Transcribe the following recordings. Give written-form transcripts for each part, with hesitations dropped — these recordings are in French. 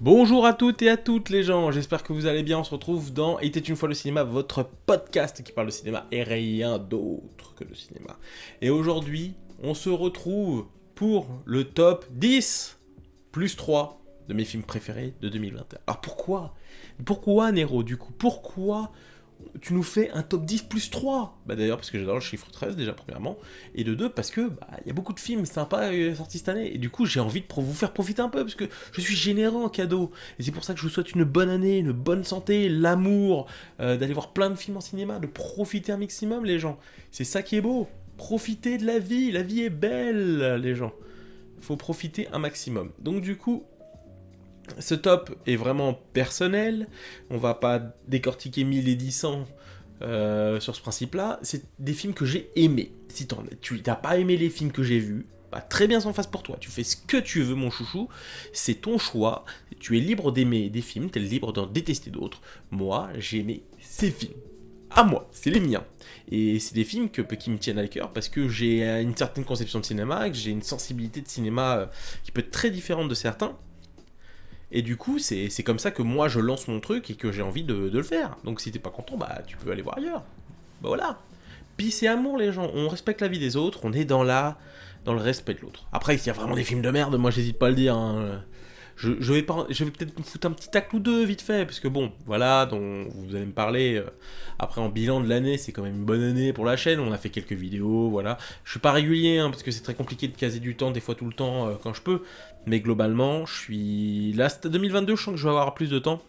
Bonjour à toutes et à toutes les gens, j'espère que vous allez bien, on se retrouve dans Il était une fois le cinéma, votre podcast qui parle de cinéma et rien d'autre que de cinéma. Et aujourd'hui, on se retrouve pour le top 10 plus 3 de mes films préférés de 2021. Alors pourquoi Nero du coup? Pourquoi tu nous fais un top 10 plus 3? Bah d'ailleurs parce que j'adore le chiffre 13 déjà premièrement, et de deux parce que il y a beaucoup de films sympas sortis cette année, et du coup j'ai envie de vous faire profiter un peu parce que je suis généreux en cadeau, et c'est pour ça que je vous souhaite une bonne année, une bonne santé, l'amour, d'aller voir plein de films en cinéma, de profiter un maximum les gens. C'est ça qui est beau, profiter de la vie est belle les gens. Faut profiter un maximum. Donc du coup, ce top est vraiment personnel, on va pas décortiquer 1000 et 1000 sur ce principe-là, c'est des films que j'ai aimés. Si tu n'as pas aimé les films que j'ai vus, bah, très bien s'en face pour toi, tu fais ce que tu veux mon chouchou, c'est ton choix, tu es libre d'aimer des films, tu es libre d'en détester d'autres. Moi, j'ai aimé ces films. À moi, c'est les miens. Et c'est des films qui me tiennent à cœur parce que j'ai une certaine conception de cinéma, que j'ai une sensibilité de cinéma qui peut être très différente de certains. Et du coup, c'est comme ça que moi je lance mon truc et que j'ai envie de le faire. Donc si t'es pas content, bah tu peux aller voir ailleurs. Bah voilà. Puis c'est amour les gens, on respecte la vie des autres, on est dans le respect de l'autre. Après, s'il y a vraiment des films de merde, moi j'hésite pas à le dire. Hein. Je vais peut-être me foutre un petit tacle ou deux vite fait, parce que bon, voilà, dont vous allez me parler. Après, en bilan de l'année, c'est quand même une bonne année pour la chaîne. On a fait quelques vidéos, voilà. Je suis pas régulier, hein, parce que c'est très compliqué de caser du temps, des fois tout le temps, quand je peux. Mais globalement, je suis là, c'est 2022, je sens que je vais avoir plus de temps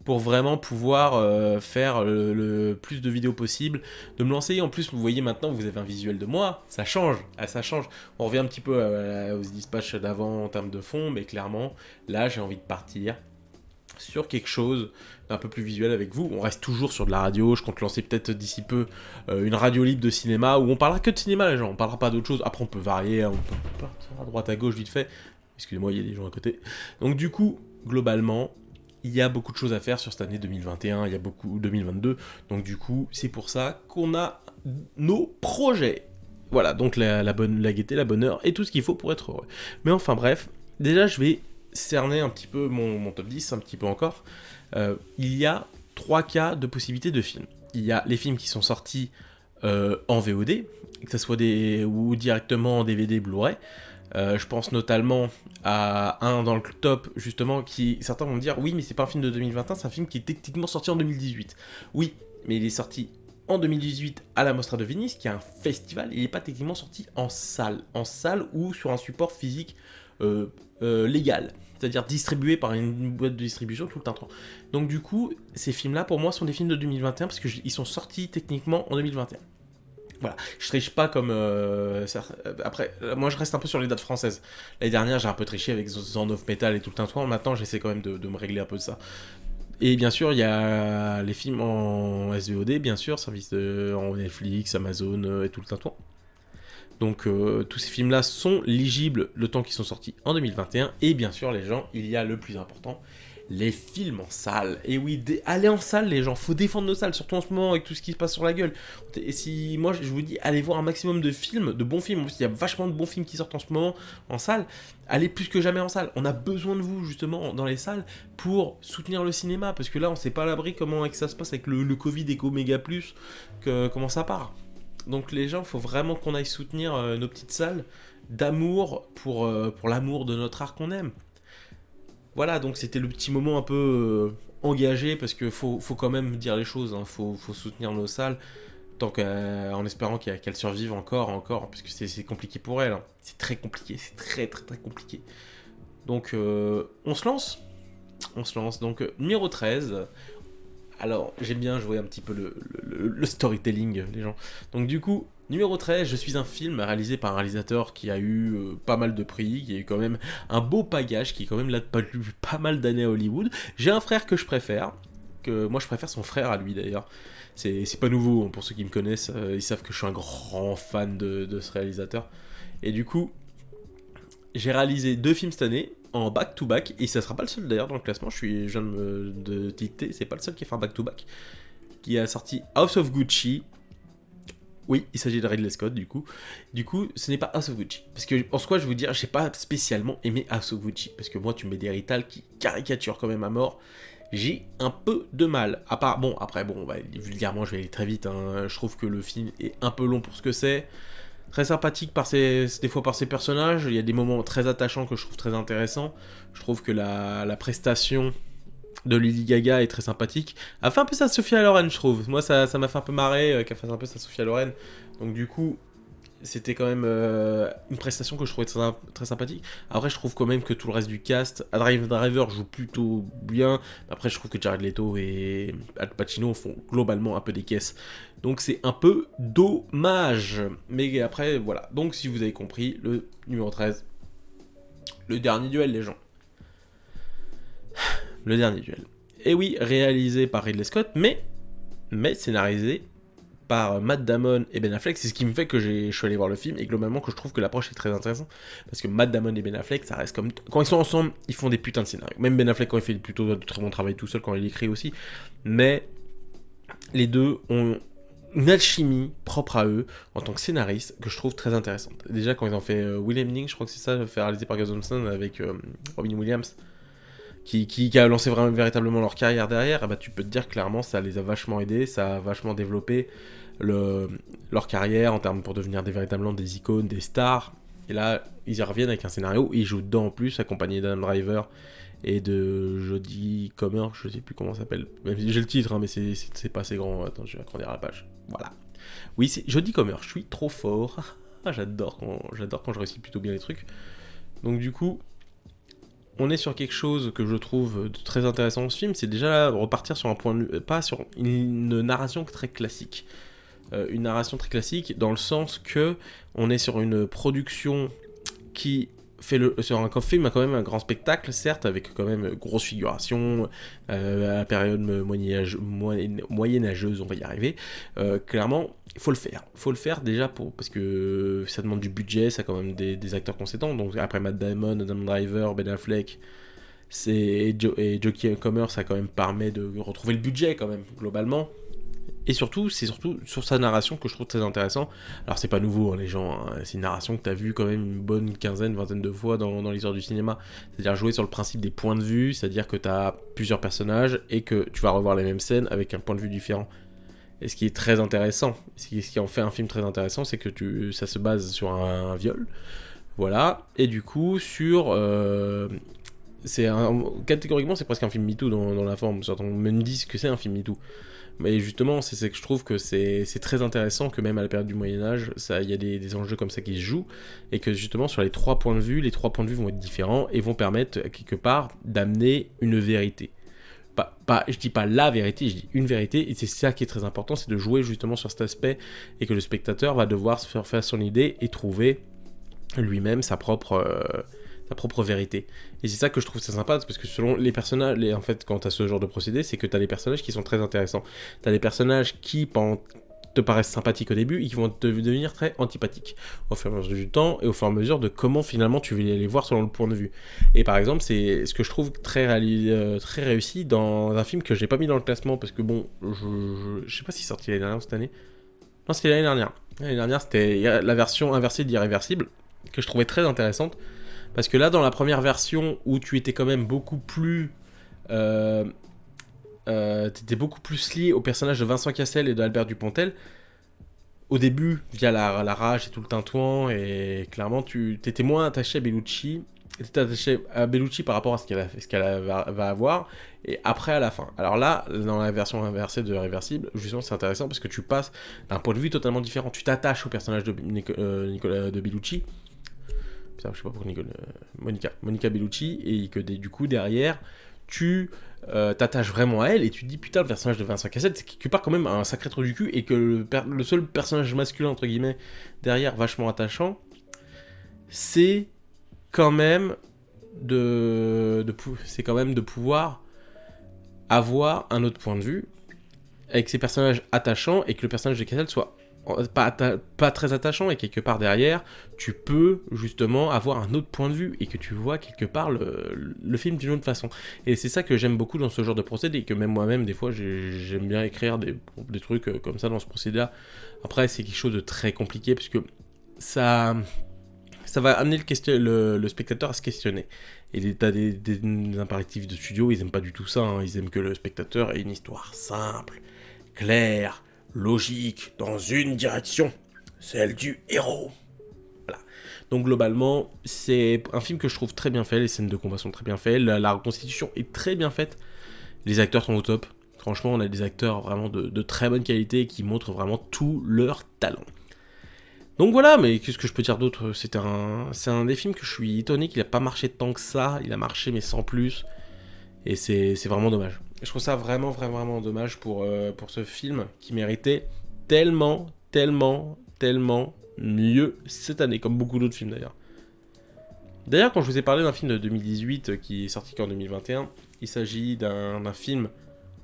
pour vraiment pouvoir faire le plus de vidéos possible, de me lancer. En plus, vous voyez maintenant, vous avez un visuel de moi, ça change, ça change. On revient un petit peu aux dispatchs d'avant en termes de fond, mais clairement, là, j'ai envie de partir sur quelque chose d'un peu plus visuel avec vous. On reste toujours sur de la radio, je compte lancer peut-être d'ici peu une radio libre de cinéma, où on parlera que de cinéma les gens, on parlera pas d'autre chose. Après on peut varier, on peut partir à droite à gauche vite fait. Excusez-moi, il y a des gens à côté. Donc du coup, globalement, il y a beaucoup de choses à faire sur cette année 2021, il y a beaucoup 2022. Donc du coup, c'est pour ça qu'on a nos projets. Voilà, donc la gaieté, la bonne heure et tout ce qu'il faut pour être heureux. Mais enfin bref, déjà je vais cerner un petit peu mon top 10, un petit peu encore. Il y a 3 cas de possibilités de films. Il y a les films qui sont sortis en VOD, que ce soit ou directement en DVD Blu-ray. Je pense notamment à un dans le top, justement, qui certains vont me dire, oui, mais c'est pas un film de 2021, c'est un film qui est techniquement sorti en 2018. Oui, mais il est sorti en 2018 à la Mostra de Venise, qui est un festival, il n'est pas techniquement sorti en salle ou sur un support physique légal, c'est-à-dire distribué par une boîte de distribution tout le temps. Donc du coup, ces films-là, pour moi, sont des films de 2021, parce qu'ils sont sortis techniquement en 2021. Voilà, je triche pas comme... après, moi je reste un peu sur les dates françaises. L'année dernière, j'ai un peu triché avec Zone of Metal et tout le tintouin. Maintenant, j'essaie quand même de me régler un peu de ça. Et bien sûr, il y a les films en SVOD, bien sûr, en Netflix, Amazon et tout le tintouin. Donc tous ces films-là sont ligibles le temps qu'ils sont sortis en 2021. Et bien sûr, les gens, il y a le plus important, les films en salle. Et oui, allez en salle les gens, faut défendre nos salles, surtout en ce moment avec tout ce qui se passe sur la gueule. Et si moi je vous dis, allez voir un maximum de films, de bons films, il y a vachement de bons films qui sortent en ce moment en salle, allez plus que jamais en salle. On a besoin de vous justement dans les salles pour soutenir le cinéma, parce que là on sait pas à l'abri comment ça se passe avec le Covid et Méga Plus, comment ça part. Donc les gens, il faut vraiment qu'on aille soutenir nos petites salles d'amour pour l'amour de notre art qu'on aime. Voilà, donc c'était le petit moment un peu engagé, parce que faut quand même dire les choses, hein. Faut soutenir nos salles, en espérant qu'elles survivent encore, parce que c'est compliqué pour elles. Hein. C'est très compliqué, c'est très très très compliqué. Donc on se lance. Donc numéro 13. Alors, j'aime bien jouer un petit peu le storytelling, les gens. Donc du coup, numéro 13, Je suis un film réalisé par un réalisateur qui a eu pas mal de prix, qui a eu quand même un beau bagage, qui est quand même là depuis pas mal d'années à Hollywood. J'ai un frère que je préfère, moi je préfère son frère à lui d'ailleurs. C'est pas nouveau, hein, pour ceux qui me connaissent, ils savent que je suis un grand fan de ce réalisateur. Et du coup, j'ai réalisé 2 films cette année, en back-to-back, et ça sera pas le seul d'ailleurs dans le classement, je viens de dicter, c'est pas le seul qui a fait un back-to-back, qui a sorti House of Gucci, Oui, il s'agit de Ridley Scott, du coup. Du coup, ce n'est pas House of Gucci. Parce que, en soi, je veux dire, j'ai pas spécialement aimé House of Gucci. Parce que moi, tu mets des Rital qui caricaturent quand même à mort. J'ai un peu de mal. À part, bon, après, bon, vulgairement, je vais aller très vite. Hein. Je trouve que le film est un peu long pour ce que c'est. Très sympathique des fois par ses personnages. Il y a des moments très attachants que je trouve très intéressants. Je trouve que la prestation de Lady Gaga est très sympathique. Elle fait un peu sa Sophia Loren, je trouve. Moi, ça m'a fait un peu marrer qu'elle fasse un peu sa Sophia Loren. Donc, du coup, c'était quand même une prestation que je trouvais très sympathique. Après, je trouve quand même que tout le reste du cast, Driver joue plutôt bien. Après, je trouve que Jared Leto et Al Pacino font globalement un peu des caisses. Donc, c'est un peu dommage. Mais après, voilà. Donc, si vous avez compris, le numéro 13, le dernier duel, les gens. Le dernier duel. Et oui, réalisé par Ridley Scott, mais scénarisé par Matt Damon et Ben Affleck. C'est ce qui me fait que je suis allé voir le film et globalement que je trouve que l'approche est très intéressante. Parce que Matt Damon et Ben Affleck, ça reste comme... Quand ils sont ensemble, ils font des putains de scénarios. Même Ben Affleck, quand il fait plutôt de très bon travail tout seul, quand il écrit aussi. Mais les deux ont une alchimie propre à eux en tant que scénaristes que je trouve très intéressante. Déjà, quand ils ont fait Will Ending, je crois que c'est ça, fait réalisé par Gus Johnson avec Robin Williams, qui a lancé vraiment véritablement leur carrière derrière, bah, tu peux te dire clairement ça les a vachement aidés, ça a vachement développé leur carrière en termes pour devenir véritablement des icônes, des stars. Et là, ils y reviennent avec un scénario, ils jouent dedans en plus, accompagnés d'Adam Driver et de Jodie Comer, je sais plus comment ça s'appelle. Même si j'ai le titre, hein, mais c'est pas assez grand. Attends, je vais agrandir la page. Voilà. Oui, c'est Jodie Comer, je suis trop fort. Ah, j'adore quand je réussis plutôt bien les trucs. Donc du coup, on est sur quelque chose que je trouve de très intéressant dans ce film, c'est déjà repartir sur un point de vue, pas sur une narration très classique. Une narration très classique dans le sens que on est sur une production qui fait sur un film a quand même un grand spectacle, certes, avec quand même grosse figuration, à la période moyenâgeuse, on va y arriver. Clairement, il faut le faire. Il faut le faire déjà parce que ça demande du budget, ça a quand même des acteurs conséquents. Donc après Matt Damon, Adam Driver, Ben Affleck, et Jodie Comer, ça quand même permet de retrouver le budget quand même, globalement. Et surtout, c'est surtout sur sa narration que je trouve très intéressant. Alors c'est pas nouveau, hein, les gens, hein. C'est une narration que t'as vue quand même une bonne vingtaine de fois dans l'histoire du cinéma. C'est-à-dire jouer sur le principe des points de vue, c'est-à-dire que t'as plusieurs personnages et que tu vas revoir les mêmes scènes avec un point de vue différent. Et ce qui est très intéressant, ce qui en fait un film très intéressant, c'est que ça se base sur un viol, voilà, et du coup sur... catégoriquement c'est presque un film MeToo dans la forme, certains me disent que c'est un film MeToo. Mais justement, c'est que je trouve que c'est très intéressant que même à la période du Moyen-Âge, il y a des enjeux comme ça qui se jouent, et que justement, sur les trois points de vue vont être différents et vont permettre, quelque part, d'amener une vérité. Je dis pas la vérité, je dis une vérité, et c'est ça qui est très important, c'est de jouer justement sur cet aspect, et que le spectateur va devoir se faire son idée et trouver lui-même sa propre vérité. Et c'est ça que je trouve très sympa, parce que selon les personnages, en fait, quand tu as ce genre de procédé, c'est que tu as des personnages qui sont très intéressants. Tu as des personnages qui te paraissent sympathiques au début et qui vont devenir très antipathiques au fur et à mesure du temps et au fur et à mesure de comment finalement tu vas les voir selon le point de vue. Et par exemple, c'est ce que je trouve très réussi dans un film que j'ai pas mis dans le classement parce que bon, je sais pas si c'est sorti l'année dernière ou cette année. Non, c'était l'année dernière. L'année dernière, c'était la version inversée d'Irréversible que je trouvais très intéressante. Parce que là, dans la première version, où tu étais quand même beaucoup plus... t'étais beaucoup plus lié au personnage de Vincent Cassel et de Albert Dupontel, au début, via la rage et tout le tintouin, et clairement, tu t'étais moins attaché à Bellucci. T'étais attaché à Bellucci par rapport à ce qu'elle va avoir, et après à la fin. Alors là, dans la version inversée de Réversible, justement, c'est intéressant parce que tu passes d'un point de vue totalement différent. Tu t'attaches au personnage de Nicolas de Bellucci, putain, je sais pas pourquoi Monica Bellucci, et que du coup derrière tu t'attaches vraiment à elle et tu te dis putain, le personnage de Vincent Cassel c'est quelque part quand même un sacré trou du cul, et que le seul personnage masculin entre guillemets derrière vachement attachant, c'est quand même de pouvoir avoir un autre point de vue avec ces personnages attachants, et que le personnage de Cassel soit pas très attachant, et quelque part derrière, tu peux justement avoir un autre point de vue et que tu vois quelque part le film d'une autre façon. Et c'est ça que j'aime beaucoup dans ce genre de procédé, et que même moi-même, des fois, j'aime bien écrire des trucs comme ça dans ce procédé-là. Après, c'est quelque chose de très compliqué, parce que ça va amener le spectateur à se questionner. Et t'as des impératifs de studio, ils aiment pas du tout ça, hein. Ils aiment que le spectateur ait une histoire simple, claire, logique, dans une direction, celle du héros. Voilà. Donc globalement, c'est un film que je trouve très bien fait, les scènes de combat sont très bien faites, la reconstitution est très bien faite, les acteurs sont au top. Franchement, on a des acteurs vraiment de très bonne qualité qui montrent vraiment tout leur talent. Donc voilà, mais qu'est-ce que je peux dire d'autre ? C'est un des films que je suis étonné qu'il n'a pas marché tant que ça, il a marché mais sans plus, et c'est vraiment dommage. Je trouve ça vraiment, vraiment, vraiment dommage pour ce film qui méritait tellement, tellement, tellement mieux cette année, comme beaucoup d'autres films d'ailleurs. D'ailleurs, quand je vous ai parlé d'un film de 2018 qui est sorti qu'en 2021, il s'agit d'un film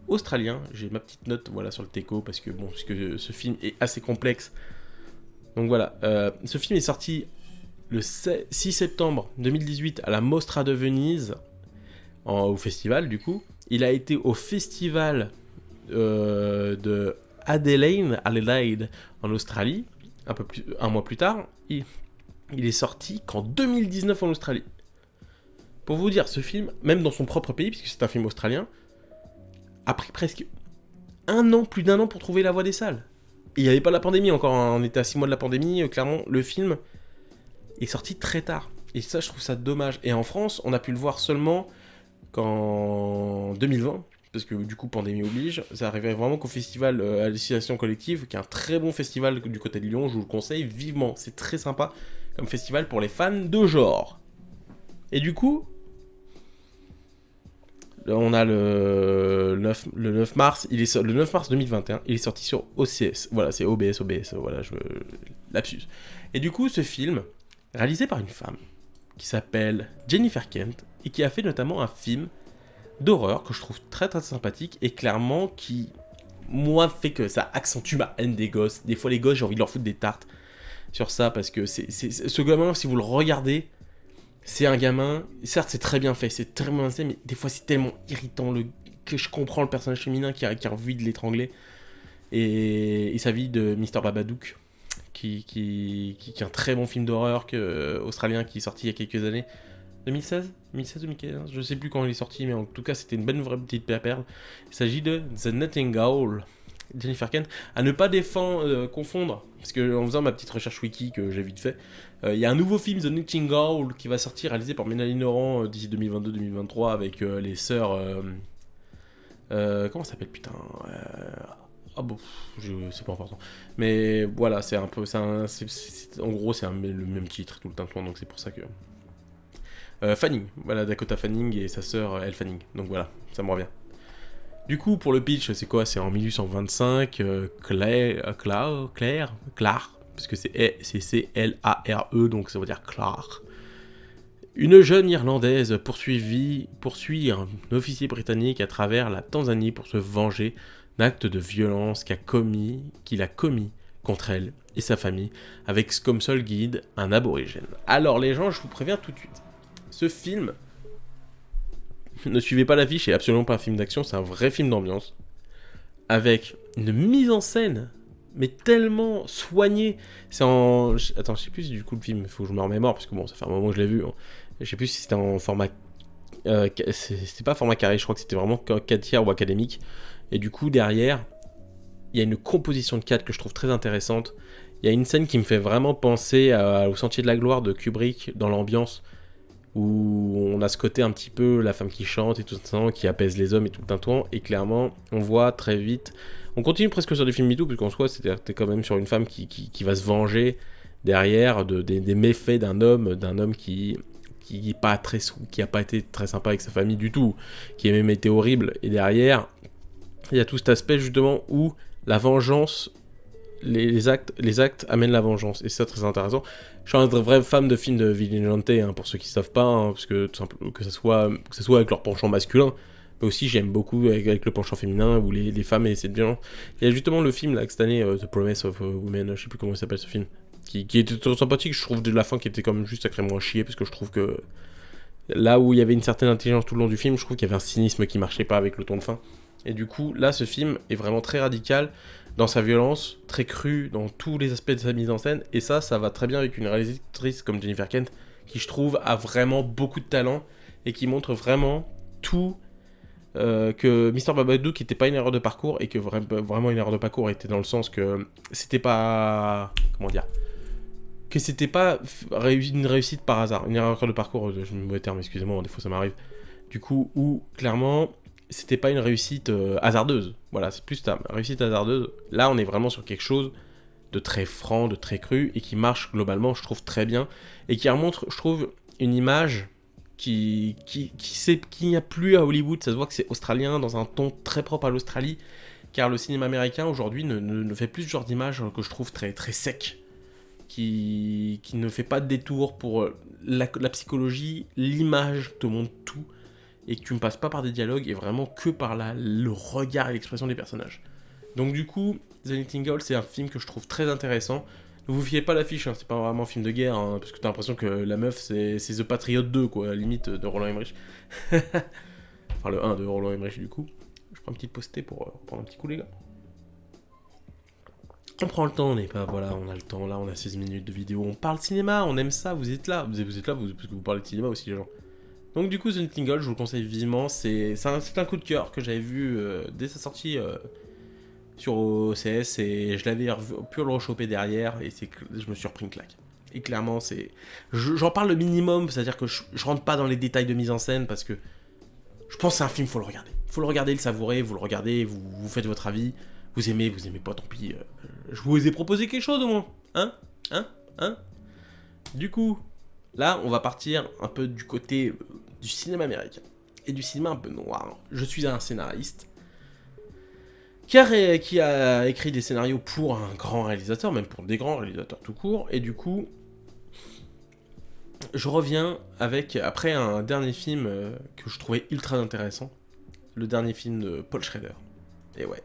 australien. J'ai ma petite note voilà, sur le teco parce que ce film est assez complexe. Donc voilà, ce film est sorti le 6 septembre 2018 à la Mostra de Venise, au festival du coup. Il a été au festival de Adelaide en Australie, un mois plus tard. Il est sorti qu'en 2019 en Australie. Pour vous dire, ce film, même dans son propre pays, puisque c'est un film australien, a pris presque plus d'un an pour trouver la voie des salles. Et il n'y avait pas la pandémie encore, hein. On était à 6 mois de la pandémie, clairement, le film est sorti très tard. Et ça, je trouve ça dommage. Et en France, on a pu le voir seulement qu'en 2020, parce que du coup, pandémie oblige, ça arrivait vraiment qu'au festival Hallucination Collective, qui est un très bon festival du côté de Lyon, je vous le conseille vivement, c'est très sympa comme festival pour les fans de genre. Et du coup, on a le 9 mars, le 9 mars 2021, il est sorti sur OCS, voilà, c'est OBS, voilà, lapsus. Et du coup, ce film, réalisé par une femme, qui s'appelle Jennifer Kent, et qui a fait notamment un film d'horreur que je trouve très très sympathique, et clairement qui, moi, fait que ça accentue ma haine des gosses. Des fois, les gosses, j'ai envie de leur foutre des tartes sur ça, parce que ce gamin, si vous le regardez, c'est un gamin, certes c'est très bien fait, c'est très bien fait, mais des fois c'est tellement irritant que je comprends le personnage féminin qui a envie de l'étrangler. Et sa vie de Mr. Babadook, qui est un très bon film d'horreur australien qui est sorti il y a quelques années. 2016 2015, je sais plus quand il est sorti, mais en tout cas c'était une bonne vraie petite perle. Il s'agit de The Nightingale, Jennifer Kent, à ne pas confondre, parce que en faisant ma petite recherche wiki que j'ai vite fait, il y a un nouveau film, The Nightingale, qui va sortir, réalisé par Mélanie Laurent d'ici 2022-2023, avec les sœurs... comment ça s'appelle, putain ah bon, c'est pas important. Mais voilà, c'est un peu... en gros, c'est le même titre tout le temps, donc c'est pour ça que... Fanning, voilà, Dakota Fanning et sa sœur Elle Fanning, donc voilà, ça me revient. Du coup, pour le pitch, c'est quoi ? C'est en 1825, Claire, parce que c'est C-L-A-R-E, donc ça veut dire Claire. Une jeune Irlandaise poursuit un officier britannique à travers la Tanzanie pour se venger d'un acte de violence qu'il a commis contre elle et sa famille, avec comme seul guide un aborigène. Alors les gens, je vous préviens tout de suite, ce film... Ne suivez pas l'affiche, c'est absolument pas un film d'action, c'est un vrai film d'ambiance. Avec une mise en scène, mais tellement soignée. Attends, je sais plus si du coup le film, il faut que je me remémore, parce que bon, ça fait un moment que je l'ai vu. Hein. Je sais plus si c'était en format... c'était pas format carré, je crois que c'était vraiment 4 tiers ou académique. Et du coup, derrière, il y a une composition de cadres que je trouve très intéressante. Il y a une scène qui me fait vraiment penser au Sentier de la Gloire de Kubrick, dans l'ambiance, où on a ce côté un petit peu la femme qui chante et tout ça, qui apaise les hommes et tout un temps, et clairement on voit très vite, on continue presque sur des films MeToo, puisqu'en soi c'est-à-dire que t'es quand même sur une femme qui va se venger derrière des méfaits d'un homme qui a pas été très sympa avec sa famille du tout, qui a même été horrible, et derrière il y a tout cet aspect justement où la vengeance, les actes amènent la vengeance, et c'est très intéressant. Je suis un vrai fan de films de vigilante, hein, pour ceux qui ne savent pas, hein, parce que ça soit avec leur penchant masculin, Mais aussi, j'aime beaucoup avec le penchant féminin où les femmes et cette violence. Il y a justement le film là, cette année, The Promise of Women, je sais plus comment il s'appelle ce film, qui était trop sympathique. Je trouve de la fin qui était comme juste sacrément à chier parce que je trouve que là où il y avait une certaine intelligence tout le long du film, je trouve qu'il y avait un cynisme qui marchait pas avec le ton de fin. Et du coup, là, ce film est vraiment très radical dans sa violence, très cru dans tous les aspects de sa mise en scène. Et ça va très bien avec une réalisatrice comme Jennifer Kent, qui je trouve a vraiment beaucoup de talent et qui montre vraiment tout. Que Mr. Babadook n'était pas une erreur de parcours et que vraiment une erreur de parcours était dans le sens que c'était pas. Comment dire, que c'était pas une réussite par hasard. Une erreur de parcours, je me mauvais terme, excusez-moi, des fois ça m'arrive. Du coup, où clairement, c'était pas une réussite hasardeuse. Voilà, c'est plus ça, réussite hasardeuse. Là, on est vraiment sur quelque chose de très franc, de très cru, et qui marche globalement, je trouve, très bien. Et qui remontre, je trouve, une image qui n'y a plus à Hollywood. Ça se voit que c'est australien, dans un ton très propre à l'Australie. Car le cinéma américain, aujourd'hui, ne fait plus ce genre d'image que je trouve très, très sec. Qui ne fait pas de détour pour la psychologie, l'image te montre tout, et que tu ne passes pas par des dialogues, et vraiment que par le regard et l'expression des personnages. Donc du coup, The Nightingale, c'est un film que je trouve très intéressant. Ne vous fiez pas à l'affiche, hein, c'est pas vraiment un film de guerre, hein, parce que t'as l'impression que la meuf, c'est The Patriot 2, quoi, à la limite, de Roland Emmerich. Enfin, le 1 de Roland Emmerich, du coup. Je prends une petite pause pour prendre un petit coup, les gars. On prend le temps, on n'est pas, voilà, on a le temps, là, on a 16 minutes de vidéo, on parle cinéma, on aime ça, vous êtes là, vous êtes là parce que vous parlez de cinéma aussi, les gens. Donc du coup, The Nightingale, je vous le conseille vivement, c'est un coup de cœur que j'avais vu dès sa sortie sur OCS, et je l'avais pu le rechoper derrière, et je me suis repris une claque. Et clairement, j'en parle le minimum, c'est-à-dire que je rentre pas dans les détails de mise en scène, parce que je pense que c'est un film, faut le regarder. Faut le regarder, le savourer, vous le regardez, vous faites votre avis. Vous aimez pas, tant pis. Je vous ai proposé quelque chose au moins. Hein. Du coup, là, on va partir un peu du côté du cinéma américain. Et du cinéma un peu noir. Je suis un scénariste qui a écrit des scénarios pour un grand réalisateur, même pour des grands réalisateurs tout court. Et du coup, je reviens après un dernier film que je trouvais ultra intéressant. Le dernier film de Paul Schrader. Et ouais.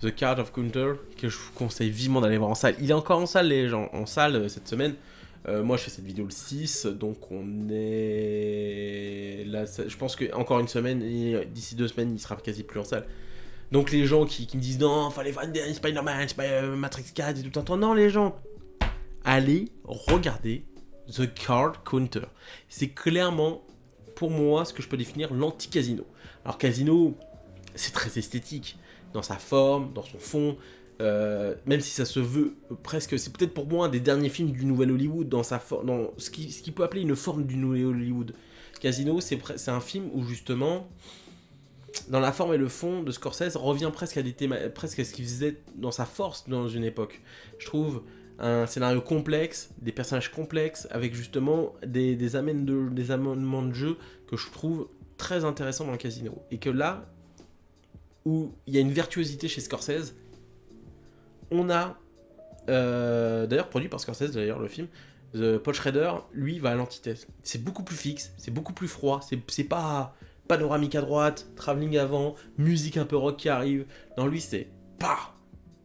The Card of Counter, que je vous conseille vivement d'aller voir en salle. Il est encore en salle, les gens, en salle cette semaine. Moi, je fais cette vidéo le 6, donc on est là. Je pense qu'encore une semaine, et d'ici 2 semaines, il sera quasi plus en salle. Donc les gens qui me disent non, fallait voir Spider-Man, Matrix 4 et tout un temps. Non, les gens, allez regarder The Card Counter. C'est clairement, pour moi, ce que je peux définir l'anti-Casino. Alors Casino, c'est très esthétique. Dans sa forme, dans son fond, même si ça se veut presque, c'est peut-être pour moi un des derniers films du Nouvel Hollywood, dans ce qui peut appeler une forme du Nouvel Hollywood. Casino, c'est un film où justement, dans la forme et le fond de Scorsese, revient presque à ce qu'il faisait dans sa force dans une époque. Je trouve un scénario complexe, des personnages complexes, avec justement des amendements de jeu que je trouve très intéressants dans le Casino. Et que là, où il y a une virtuosité chez Scorsese. On a, d'ailleurs produit par Scorsese, d'ailleurs le film, Paul Schrader, lui, va à l'antithèse. C'est beaucoup plus fixe, c'est beaucoup plus froid, c'est pas panoramique à droite, travelling avant, musique un peu rock qui arrive. Non, lui, c'est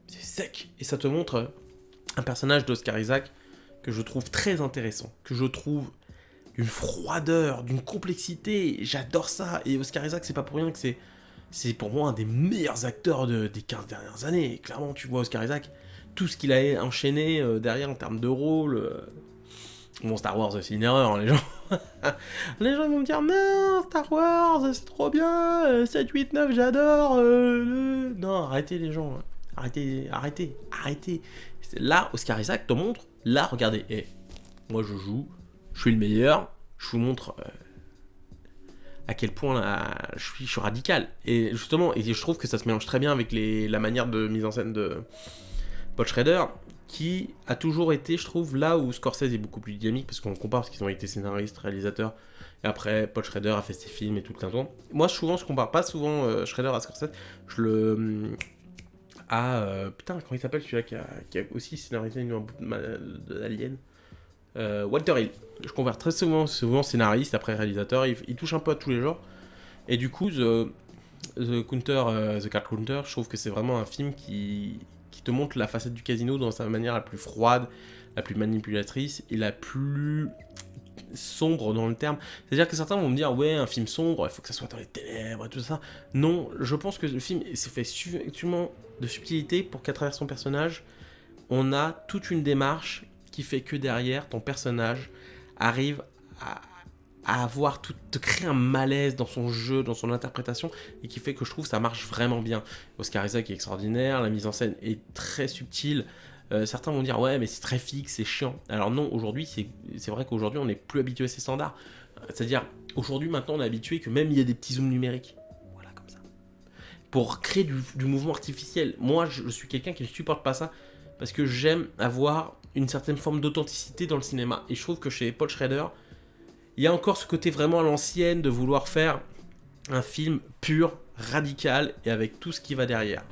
sec. Et ça te montre un personnage d'Oscar Isaac que je trouve très intéressant, que je trouve d'une froideur, d'une complexité. J'adore ça. Et Oscar Isaac, c'est pas pour rien que c'est pour moi un des meilleurs acteurs des 15 dernières années. Et clairement, tu vois Oscar Isaac, tout ce qu'il a enchaîné derrière en termes de rôle. Bon, Star Wars, c'est une erreur, hein, les gens. Les gens vont me dire, non, Star Wars, c'est trop bien, 7, 8, 9, j'adore. Non, arrêtez les gens. Arrêtez. Là, Oscar Isaac te montre, là, regardez, moi je joue, je suis le meilleur, je vous montre à quel point je suis radical. Et justement, je trouve que ça se mélange très bien avec la manière de mise en scène de Paul Schrader, qui a toujours été, je trouve, là où Scorsese est beaucoup plus dynamique, parce qu'on compare, parce qu'ils ont été scénaristes, réalisateurs, et après, Paul Schrader a fait ses films et tout le temps. Moi, souvent, je compare pas souvent Schrader à Scorsese, je le... putain, comment il s'appelle celui-là qui a aussi scénarisé une d'Alien, Walter Hill. Je compare très souvent scénariste, après réalisateur, il touche un peu à tous les genres. Et du coup, The Card Counter, je trouve que c'est vraiment un film qui te montre la facette du casino dans sa manière la plus froide, la plus manipulatrice et la plus sombre dans le terme. C'est-à-dire que certains vont me dire, ouais, un film sombre, il faut que ça soit dans les ténèbres et tout ça. Non, je pense que le film s'est fait suffisamment de subtilité pour qu'à travers son personnage, on a toute une démarche qui fait que derrière, ton personnage arrive à avoir tout, te créer un malaise dans son jeu, dans son interprétation, et qui fait que je trouve que ça marche vraiment bien. Oscar Isaac est extraordinaire, la mise en scène est très subtile. Certains vont dire ouais mais c'est très fixe, c'est chiant. Alors non, aujourd'hui c'est vrai qu'aujourd'hui on n'est plus habitué à ces standards. C'est-à-dire aujourd'hui maintenant on est habitué que même il y a des petits zooms numériques. Voilà comme ça. Pour créer du mouvement artificiel. Moi je suis quelqu'un qui ne supporte pas ça parce que j'aime avoir une certaine forme d'authenticité dans le cinéma. Et je trouve que chez Paul Schrader, il y a encore ce côté vraiment à l'ancienne de vouloir faire un film pur, radical et avec tout ce qui va derrière.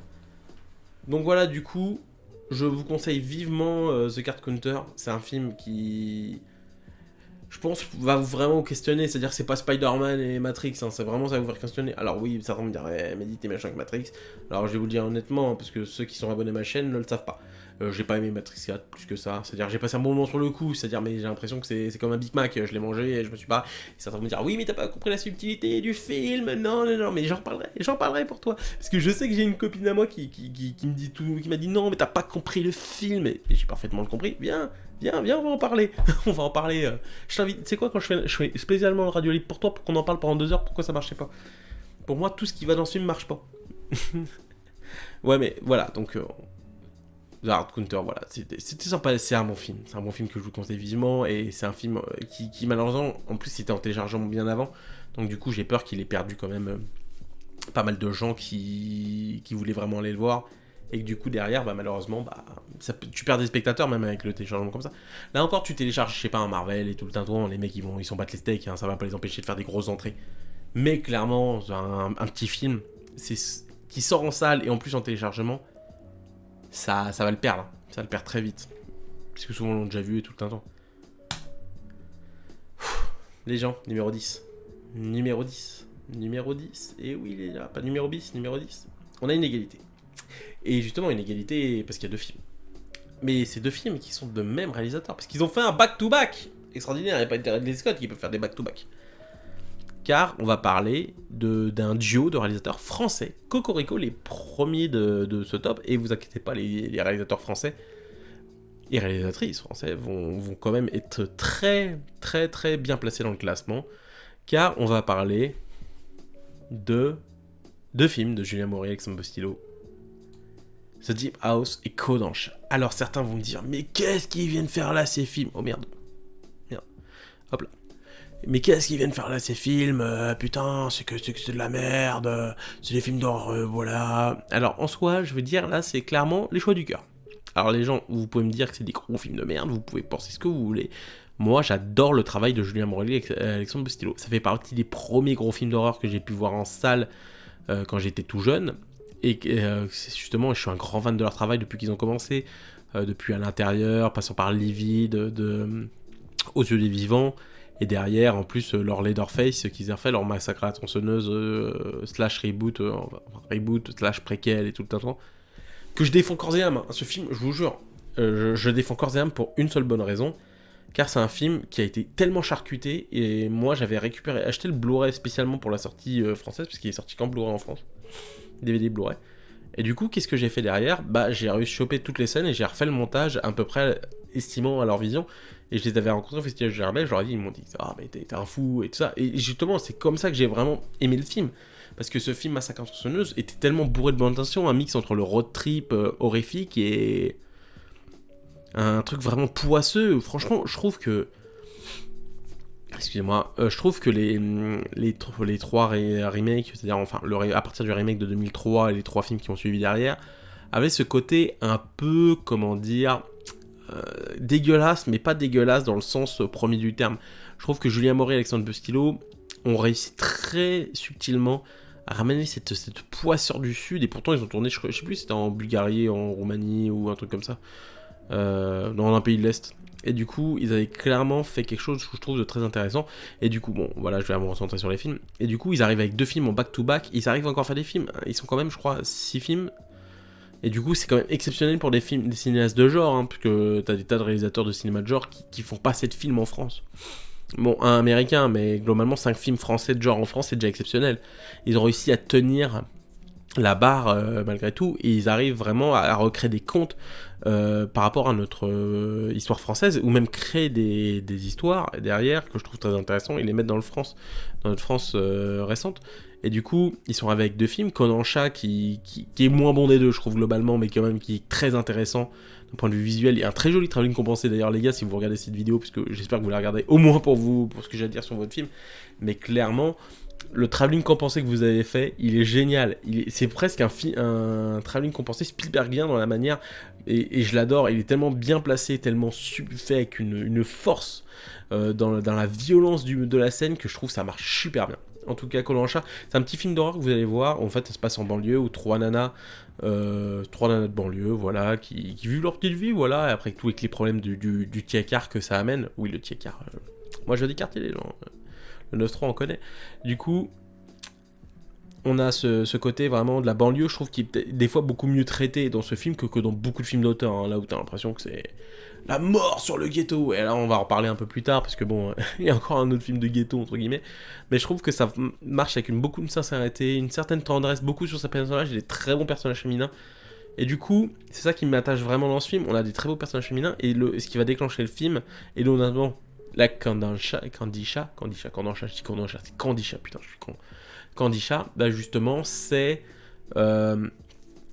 Donc voilà, du coup, je vous conseille vivement The Card Counter. C'est un film qui, je pense, va vraiment vous questionner. C'est-à-dire que c'est pas Spider-Man et Matrix, hein, c'est vraiment ça vous faire questionner. Alors oui, certains vont me dire, mais dis t'es méchant avec Matrix. Alors je vais vous le dire honnêtement, parce que ceux qui sont abonnés à ma chaîne ne le savent pas. J'ai pas aimé Matrix 4 plus que ça. C'est-à-dire j'ai passé un bon moment sur le coup. C'est-à-dire mais j'ai l'impression que c'est comme un Big Mac. Je l'ai mangé et je me suis pas. Et certains vont me dire oui mais t'as pas compris la subtilité du film. Non mais j'en parlerai pour toi. Parce que je sais que j'ai une copine à moi qui me dit tout, qui m'a dit non mais t'as pas compris le film. Et j'ai parfaitement compris. Viens, on va en parler. On va en parler. Je t'invite. Tu sais quoi, quand je fais spécialement le radio libre pour toi pour qu'on en parle pendant 2 heures. Pourquoi ça marchait pas? Pour moi tout ce qui va dans ce film marche pas. Ouais mais voilà donc. The Card Counter, voilà, c'était sympa, c'est un bon film que je vous conseille vivement, et c'est un film qui malheureusement, en plus c'était en téléchargement bien avant, donc du coup j'ai peur qu'il ait perdu quand même pas mal de gens qui voulaient vraiment aller le voir, et que du coup derrière, bah, malheureusement, tu perds des spectateurs même avec le téléchargement comme ça. Là encore, tu télécharges, je sais pas, un Marvel et tout le tintouin, les mecs ils s'en battent les steaks, hein, ça va pas les empêcher de faire des grosses entrées. Mais clairement, un petit film qui sort en salle et en plus en téléchargement, ça va le perdre. Ça va le perdre très vite. Parce que souvent on l'a déjà vu et tout le temps. Les gens, numéro 10. Numéro 10. Et oui, les gars, pas numéro 10, numéro 10. On a une égalité. Et justement, une égalité parce qu'il y a 2 films. Mais ces 2 films qui sont de même réalisateur. Parce qu'ils ont fait un back-to-back. Extraordinaire, il n'y a pas de Ridley Scott qui peut faire des back-to-back. Car on va parler d'un duo de réalisateurs français, Cocorico, les premiers de ce top, et vous inquiétez pas, les réalisateurs français et réalisatrices français vont quand même être très très très bien placés dans le classement, car on va parler de 2 films de Julien Maury et Alexandre Bustillo, The Deep House et Kodanche. Alors certains vont me dire, mais qu'est-ce qu'ils viennent faire là ces films? Oh merde, hop là. Mais qu'est-ce qu'ils viennent faire là ces films? Putain, c'est que c'est de la merde, c'est des films d'horreur, voilà. Alors en soi, je veux dire, là c'est clairement les choix du cœur. Alors les gens, vous pouvez me dire que c'est des gros films de merde, vous pouvez penser ce que vous voulez. Moi j'adore le travail de Julien Morelli et Alexandre Bustillo. Ça fait partie des premiers gros films d'horreur que j'ai pu voir en salle quand j'étais tout jeune. Et justement, je suis un grand fan de leur travail depuis qu'ils ont commencé. Depuis À l'intérieur, passant par Livide, Aux yeux des vivants. Et derrière, en plus, leur Leatherface qu'ils ont fait, leur Massacre à la tronçonneuse, slash reboot, slash préquel et tout le temps. Que je défends corps et âme. Hein. Ce film, je vous jure, je défends corps et âme pour une seule bonne raison. Car c'est un film qui a été tellement charcuté. Et moi, j'avais acheté le Blu-ray spécialement pour la sortie française, parce qu'il est sorti qu'en Blu-ray en France. DVD Blu-ray. Et du coup, qu'est-ce que j'ai fait derrière? J'ai réussi à choper toutes les scènes et j'ai refait le montage à peu près estimant à leur vision. Et je les avais rencontrés au Festival de Gerbet, je leur ai dit, ils m'ont dit, ah mais t'es un fou et tout ça. Et justement, c'est comme ça que j'ai vraiment aimé le film. Parce que ce film Massacre à la tronçonneuse était tellement bourré de bonne intention, un mix entre le road trip horrifique et un truc vraiment poisseux. Franchement, je trouve que... Excusez-moi, je trouve que les 3 remakes, c'est-à-dire enfin, à partir du remake de 2003 et les 3 films qui ont suivi derrière, avaient ce côté un peu, comment dire... dégueulasse, mais pas dégueulasse dans le sens premier du terme. Je trouve que Julien Maury et Alexandre Bustillo ont réussi très subtilement à ramener cette poisseur du Sud, et pourtant ils ont tourné, je sais plus si c'était en Bulgarie, en Roumanie ou un truc comme ça, dans un pays de l'Est. Et du coup, ils avaient clairement fait quelque chose que je trouve de très intéressant. Et du coup, bon, voilà, je vais me recentrer sur les films. Et du coup, ils arrivent avec 2 films en back-to-back. Ils arrivent encore à faire des films. Ils sont quand même, je crois, 6 films. Et du coup, c'est quand même exceptionnel pour des films, des cinéastes de genre, hein, parce que t'as des tas de réalisateurs de cinéma de genre qui font pas assez de films en France. Bon, un américain, mais globalement, 5 films français de genre en France, c'est déjà exceptionnel. Ils ont réussi à tenir la barre malgré tout, et ils arrivent vraiment à recréer des contes par rapport à notre histoire française, ou même créer des histoires derrière que je trouve très intéressant et les mettre dans notre France récente. Et du coup, ils sont avec 2 films, Kodansha qui est moins bon des deux, je trouve globalement, mais quand même qui est très intéressant d'un point de vue visuel. Il y a un très joli travelling compensé d'ailleurs, les gars, si vous regardez cette vidéo, puisque j'espère que vous la regardez au moins pour ce que j'ai à dire sur votre film, mais clairement, le travelling compensé que vous avez fait, il est génial. C'est presque un travelling compensé Spielbergien dans la manière, et je l'adore. Il est tellement bien placé, tellement fait avec une force dans la violence de la scène que je trouve ça marche super bien. En tout cas, Kodansha, c'est un petit film d'horreur que vous allez voir. En fait, ça se passe en banlieue où 3 nanas de banlieue, voilà, qui vivent leur petite vie, voilà, et après tous les problèmes du tiers-quart que ça amène. Oui, le tiers-quart. Moi, je dis quartier, les gens. Le 9-3, on connaît. Du coup, on a ce côté vraiment de la banlieue, je trouve, qui est des fois beaucoup mieux traité dans ce film que dans beaucoup de films d'auteur, hein, là où t'as l'impression que c'est la mort sur le ghetto. Et là, on va en reparler un peu plus tard, parce que bon, il y a encore un autre film de ghetto, entre guillemets. Mais je trouve que ça marche avec beaucoup de sincérité, une certaine tendresse, beaucoup sur ses personnages, des très bons personnages féminins. Et du coup, c'est ça qui m'attache vraiment dans ce film. On a des très beaux personnages féminins, et ce qui va déclencher le film, et notamment la Kandisha, putain, je suis con. Kandisha, bah justement, c'est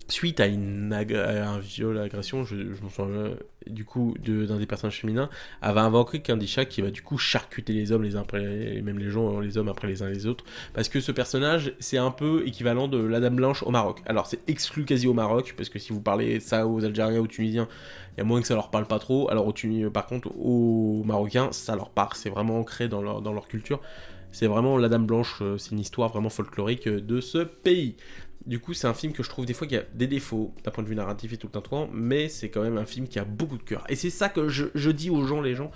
suite à à un viol, agression, je m'en souviens, du coup, d'un des personnages féminins, elle va invoquer Kandisha qui va du coup charcuter les hommes les uns après même les gens, les hommes après les uns les autres, parce que ce personnage, c'est un peu équivalent de la Dame Blanche au Maroc. Alors, c'est exclu quasi au Maroc, parce que si vous parlez ça aux Algériens ou aux Tunisiens, il y a moins que ça leur parle pas trop. Alors, par contre, aux Marocains, ça leur parle, c'est vraiment ancré dans leur culture. C'est vraiment la Dame Blanche, c'est une histoire vraiment folklorique de ce pays. Du coup, c'est un film que je trouve des fois qui a des défauts d'un point de vue narratif et tout le temps, mais c'est quand même un film qui a beaucoup de cœur. Et c'est ça que je dis aux gens, les gens,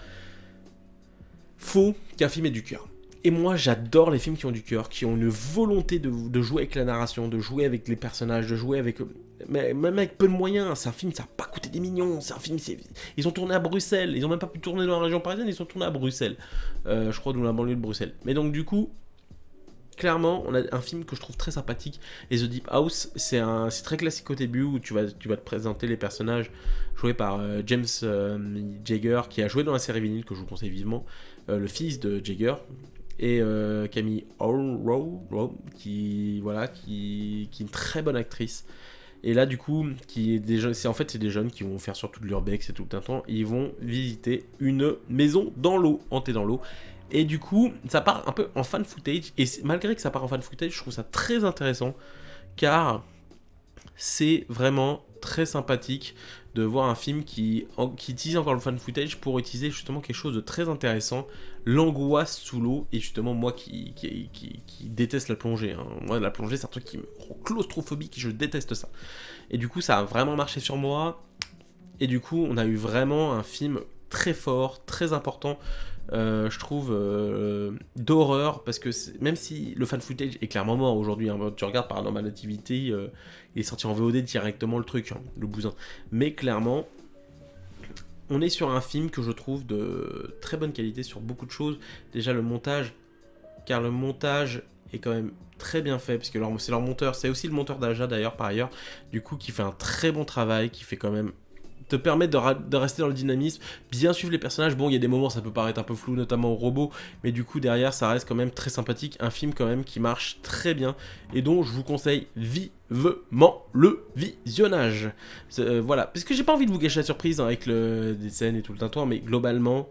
faut qu'un film ait du cœur. Et moi, j'adore les films qui ont du cœur, qui ont une volonté de jouer avec la narration, de jouer avec les personnages, de jouer avec... Mais même avec peu de moyens, c'est un film, ça n'a pas coûté des millions, c'est un film... Ils ont tourné à Bruxelles, ils ont même pas pu tourner dans la région parisienne, ils sont tournés à Bruxelles. Je crois dans la banlieue de Bruxelles. Mais donc du coup, clairement, on a un film que je trouve très sympathique. Et The Deep House, c'est très classique au début, où tu vas te présenter les personnages joués par James Jagger, qui a joué dans la série Vinyl, que je vous conseille vivement, le fils de Jagger, et Camille O'Rourke, qui est une très bonne actrice. Et là, du coup, c'est des jeunes qui vont faire surtout de l'urbex et tout un temps, et ils vont visiter une maison dans l'eau, hantée dans l'eau. Et du coup, ça part un peu en fan footage, et malgré que ça part en fan footage, je trouve ça très intéressant, car c'est vraiment très sympathique de voir un film qui utilise encore le fan footage pour utiliser justement quelque chose de très intéressant, l'angoisse sous l'eau, et justement moi qui déteste la plongée, hein. Moi la plongée c'est un truc qui me rend claustrophobique, je déteste ça. Et du coup ça a vraiment marché sur moi, et du coup on a eu vraiment un film très fort, très important, je trouve, d'horreur, parce que même si le fan footage est clairement mort aujourd'hui, hein, tu regardes Paranormal Activity, il est sorti en VOD directement le truc, hein, le bousin, mais clairement on est sur un film que je trouve de très bonne qualité sur beaucoup de choses. Déjà le montage, car le montage est quand même très bien fait, parce que c'est leur monteur, c'est aussi le monteur d'Aja d'ailleurs par ailleurs, du coup qui fait un très bon travail, qui fait quand même te permet de rester dans le dynamisme, bien suivre les personnages. Bon, il y a des moments ça peut paraître un peu flou, notamment au robot, mais du coup derrière ça reste quand même très sympathique, un film quand même qui marche très bien et dont je vous conseille vivement le visionnage. Voilà, parce que j'ai pas envie de vous gâcher la surprise, hein, avec des scènes et tout le tintouin, mais globalement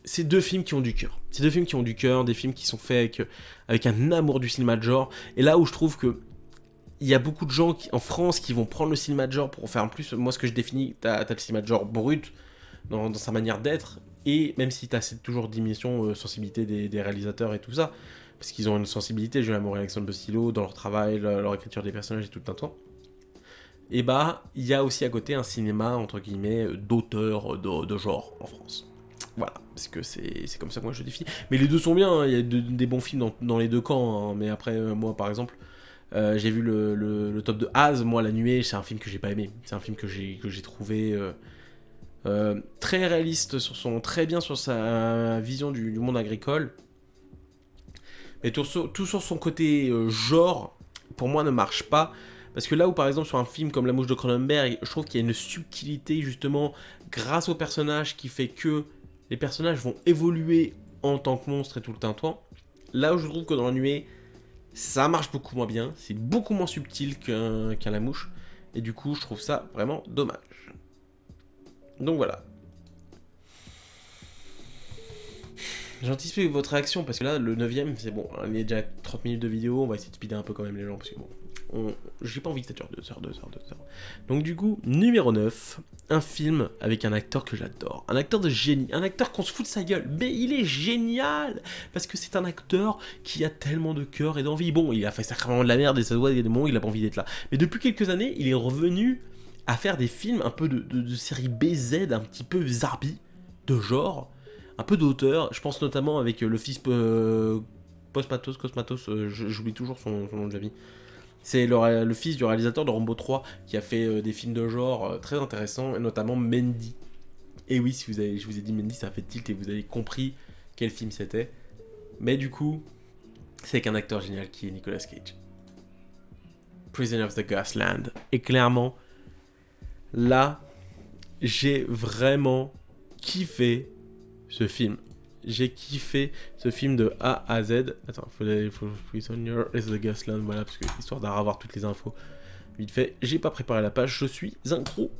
c'est 2 films qui ont du cœur. C'est 2 films qui ont du cœur, des films qui sont faits avec un amour du cinéma de genre, et là où je trouve que il y a beaucoup de gens en France qui vont prendre le cinéma de genre pour faire en plus, moi ce que je définis, t'as le cinéma de genre brut dans sa manière d'être, et même si t'as toujours diminution, sensibilité des réalisateurs et tout ça, parce qu'ils ont une sensibilité, j'ai l'amour et Alexandre Bostilo, dans leur travail, leur écriture des personnages et tout un temps. et bah il y a aussi à côté un cinéma entre guillemets d'auteur de genre en France. Voilà, parce que c'est comme ça que moi je définis. Mais les deux sont bien, hein, il y a des bons films dans les deux camps, hein, mais après moi par exemple j'ai vu le top de Az, moi La Nuée, c'est un film que j'ai pas aimé, c'est un film que j'ai trouvé très réaliste, très bien sur sa vision du monde agricole, mais tout sur son côté genre, pour moi ne marche pas. Parce que là où par exemple sur un film comme La Mouche de Cronenberg, je trouve qu'il y a une subtilité justement grâce aux personnages qui fait que les personnages vont évoluer en tant que monstres et tout le tintouin. Là où je trouve que dans La Nuée, ça marche beaucoup moins bien, c'est beaucoup moins subtil qu'un La Mouche, et du coup je trouve ça vraiment dommage. Donc voilà. J'anticipe votre réaction parce que là, le 9ème, c'est bon, il y a déjà 30 minutes de vidéo, on va essayer de speeder un peu quand même les gens parce que bon, j'ai pas envie que ça dure 2 heures. Donc du coup, numéro 9, un film avec un acteur que j'adore, un acteur de génie, un acteur qu'on se fout de sa gueule, mais il est génial parce que c'est un acteur qui a tellement de cœur et d'envie. Bon, il a fait sacrément de la merde et ça doit, il y a des moments où il a pas envie d'être là. Mais depuis quelques années, il est revenu à faire des films un peu de série BZ, un petit peu zarbi, de genre, un peu d'auteur. Je pense notamment avec le fils Cosmatos, j'oublie toujours son nom de famille. C'est le fils du réalisateur de Rambo 3 qui a fait des films de genre très intéressants, et notamment Mendy. Et oui, si je vous ai dit Mendy, ça a fait tilt et vous avez compris quel film c'était. Mais du coup, c'est avec un acteur génial qui est Nicolas Cage. Prisoner of the Ghostland. Et clairement, là, j'ai vraiment kiffé ce film. J'ai kiffé ce film de A à Z. Attends, il faut Prisoner of the Ghostland, voilà, parce que histoire d'avoir toutes les infos. Vite fait, j'ai pas préparé la page, je suis un gros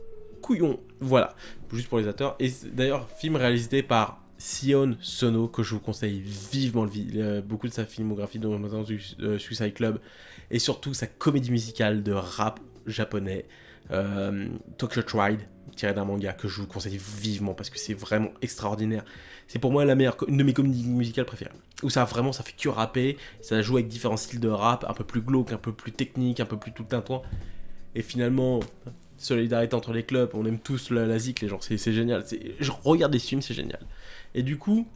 couillon. Voilà, juste pour les acteurs. Et d'ailleurs, film réalisé par Sion Sono, que je vous conseille vivement. Beaucoup de sa filmographie, dont notamment Suicide Club, et surtout sa comédie musicale de rap japonais, Tokyo Tribe, tiré d'un manga que je vous conseille vivement parce que c'est vraiment extraordinaire. C'est pour moi une de mes comédies musicales préférées. Où ça fait que rapper, ça joue avec différents styles de rap, un peu plus glauque, un peu plus technique, un peu plus tout le tintouin. Et finalement, solidarité entre les clubs, on aime tous la zik, les gens, c'est génial. Je regarde des films, c'est génial. Et du coup,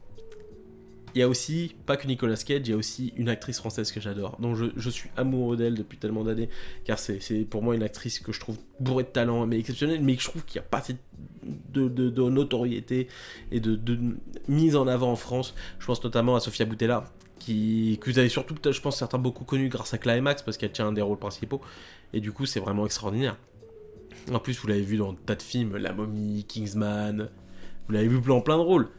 il y a aussi, pas que Nicolas Cage, il y a aussi une actrice française que j'adore, dont je suis amoureux d'elle depuis tellement d'années, car c'est pour moi une actrice que je trouve bourrée de talent, mais exceptionnelle, mais que je trouve qu'il n'y a pas assez de notoriété et de mise en avant en France. Je pense notamment à Sofia Boutella, que vous avez surtout, je pense, certains beaucoup connus grâce à Climax, parce qu'elle tient un des rôles principaux, et du coup c'est vraiment extraordinaire. En plus, vous l'avez vu dans un tas de films, La Momie, Kingsman, vous l'avez vu plein de rôles.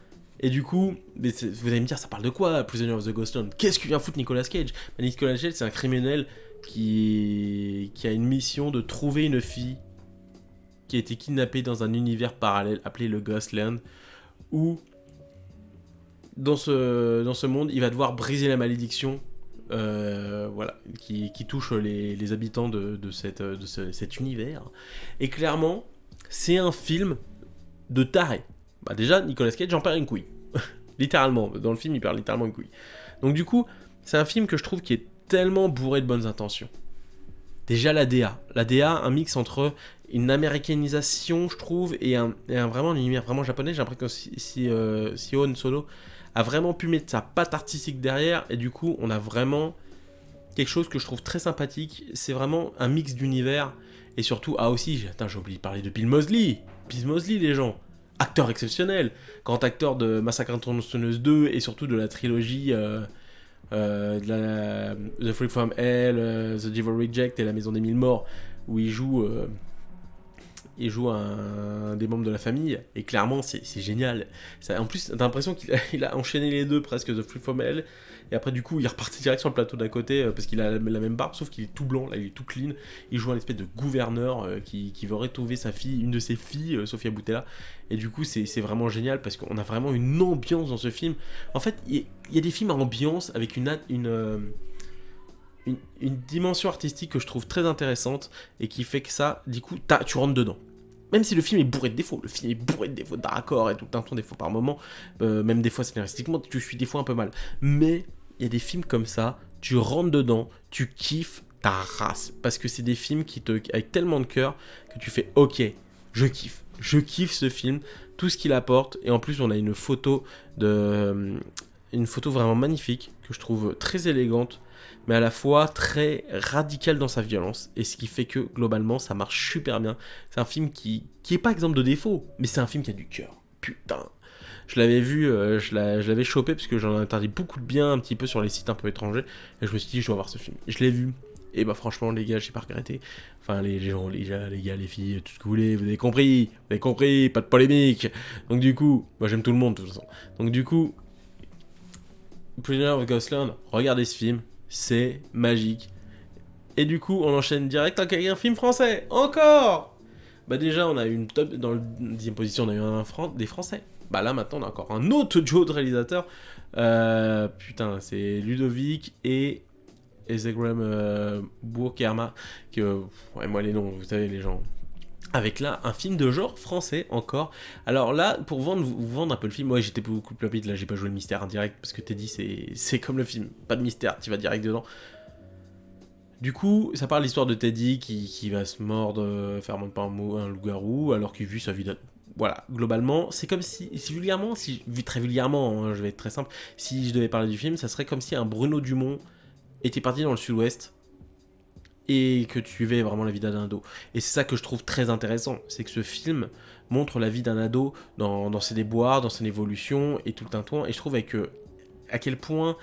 Et du coup, vous allez me dire, ça parle de quoi, Prisoner of the Ghostland? Qu'est-ce que vient foutre Nicolas Cage? Nicolas Cage, c'est un criminel qui a une mission de trouver une fille qui a été kidnappée dans un univers parallèle appelé le Ghostland, où, dans ce monde, il va devoir briser la malédiction voilà, qui touche les habitants de cet univers. Et clairement, c'est un film de taré. Bah déjà, Nicolas Cage, j'en perds une couille. Littéralement. Dans le film, il perd littéralement une couille. Donc du coup, c'est un film que je trouve qui est tellement bourré de bonnes intentions. Déjà la DA. La DA, un mix entre une américanisation, je trouve, et vraiment un univers vraiment japonais. J'ai l'impression que Sion Sono a vraiment pu mettre sa patte artistique derrière, et du coup, on a vraiment quelque chose que je trouve très sympathique. C'est vraiment un mix d'univers, et surtout, j'ai oublié de parler de Bill Moseley. Bill Moseley, les gens. Acteur exceptionnel, grand acteur de Massacre à la tronçonneuse 2 et surtout de la trilogie The Freak from Hell, The Devil Reject et La Maison des Mille Morts, où il joue un des membres de la famille, et clairement c'est génial. En plus, t'as l'impression qu'il a enchaîné les deux presque, The Freak from Hell, et après du coup il est reparti direct sur le plateau d'à côté parce qu'il a la même barbe, sauf qu'il est tout blanc, là il est tout clean. Il joue un espèce de gouverneur qui veut retrouver une de ses filles, Sofia Boutella, et du coup c'est vraiment génial parce qu'on a vraiment une ambiance dans ce film. En fait, il y a des films à ambiance avec une dimension artistique que je trouve très intéressante et qui fait que ça, du coup, tu rentres dedans. Même si le film est bourré de défauts, de raccords et tout un ton défauts par moment, même des fois scénaristiquement, tu suis des fois un peu mal. Mais il y a des films comme ça, tu rentres dedans, tu kiffes ta race. Parce que c'est des films avec tellement de cœur que tu fais ok, je kiffe. Je kiffe ce film, tout ce qu'il apporte. Et en plus, on a une photo vraiment magnifique que je trouve très élégante, mais à la fois très radicale dans sa violence. Et ce qui fait que globalement, ça marche super bien. C'est un film qui est pas exemple de défaut, mais c'est un film qui a du cœur. Putain. Je l'avais vu, je l'avais chopé parce que j'en ai interdit beaucoup de bien un petit peu sur les sites un peu étrangers. Et je me suis dit, je dois voir ce film. Je l'ai vu. Et bah franchement les gars, j'ai pas regretté. Enfin les gens, les gars, les filles, tout ce que vous voulez, vous avez compris, pas de polémique. Donc du coup, moi j'aime tout le monde de toute façon. Donc du coup, Prisoner of Ghostland, regardez ce film, c'est magique. Et du coup, on enchaîne direct avec un film français, encore. Bah déjà, on a eu une top, dans la 10e position, on a eu des Français. Bah là maintenant, on a encore un autre duo de réalisateurs. Putain, c'est Ludovic et Ezegram Bourkerma, que ouais, moi les noms, vous savez les gens. Avec là un film de genre français encore. Alors là, pour vous vendre un peu le film, ouais, j'étais beaucoup plus rapide. Là, j'ai pas joué le mystère indirect parce que Teddy, c'est comme le film, pas de mystère, tu vas direct dedans. Du coup, ça parle de l'histoire de Teddy qui va se mordre, faire monter par un loup-garou alors qu'il vit sa vie. Voilà, globalement, c'est comme si très vulgairement, hein, je vais être très simple, si je devais parler du film, ça serait comme si un Bruno Dumont était parti dans le sud-ouest et que tu vivais vraiment la vie d'un ado. Et c'est ça que je trouve très intéressant, c'est que ce film montre la vie d'un ado dans ses déboires, dans son évolution et tout le tintouin. Et je trouve à quel point,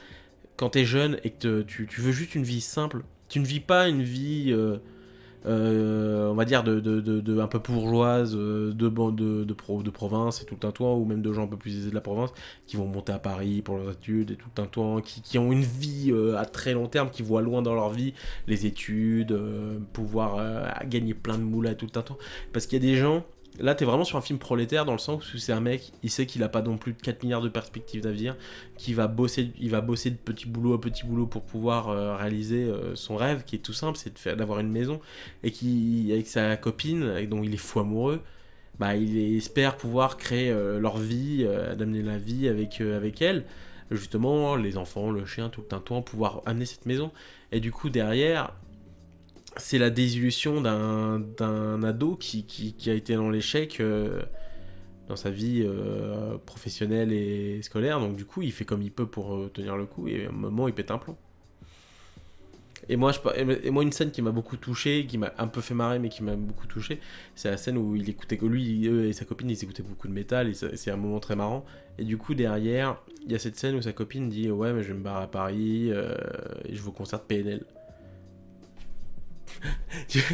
quand t'es jeune et que tu veux juste une vie simple, tu ne vis pas une vie... on va dire un peu bourgeoise, de province et tout le tintouin, ou même de gens un peu plus aisés de la province qui vont monter à Paris pour leurs études et tout le tintouin, qui ont une vie à très long terme, qui voient loin dans leur vie les études, pouvoir gagner plein de moules et tout le tintouin. Parce qu'il y a des gens, là t'es vraiment sur un film prolétaire dans le sens où c'est un mec, il sait qu'il a pas non plus de 4 milliards de perspectives d'avenir, il va bosser de petit boulot à petit boulot pour pouvoir réaliser son rêve qui est tout simple, c'est d'avoir une maison, et qui, avec sa copine, dont il est fou amoureux, bah il espère pouvoir créer leur vie, d'amener la vie avec elle, justement, les enfants, le chien, tout le tintouin, pouvoir amener cette maison. Et du coup derrière, c'est la désillusion d'un ado qui a été dans l'échec dans sa vie professionnelle et scolaire, donc du coup il fait comme il peut pour tenir le coup, et à un moment il pète un plomb. Et moi, une scène qui m'a beaucoup touché, qui m'a un peu fait marrer, mais qui m'a beaucoup touché, c'est la scène où il écoutait, eux et sa copine, ils écoutaient beaucoup de métal, et c'est un moment très marrant. Et du coup, derrière, il y a cette scène où sa copine dit « Ouais, mais je vais me barrer à Paris, et je vais au concert de PNL. »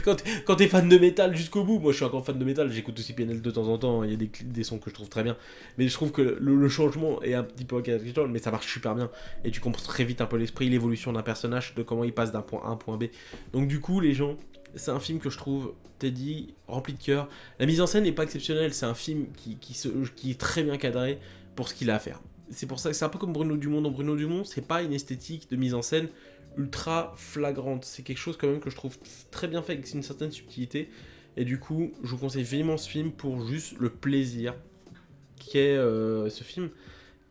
Quand t'es fan de métal jusqu'au bout, moi je suis encore fan de métal, j'écoute aussi PNL de temps en temps, il y a des sons que je trouve très bien, mais je trouve que le changement est un petit peu caricatural, mais ça marche super bien, et tu comprends très vite un peu l'esprit, l'évolution d'un personnage, de comment il passe d'un point A à un point B. Donc du coup les gens, c'est un film que je trouve, Teddy, rempli de cœur. La mise en scène n'est pas exceptionnelle, c'est un film qui est très bien cadré pour ce qu'il a à faire. C'est pour ça que c'est un peu comme Bruno Dumont. Dans Bruno Dumont, c'est pas une esthétique de mise en scène ultra flagrante, c'est quelque chose quand même que je trouve très bien fait avec une certaine subtilité, et du coup je vous conseille vivement ce film pour juste le plaisir qu'est ce film,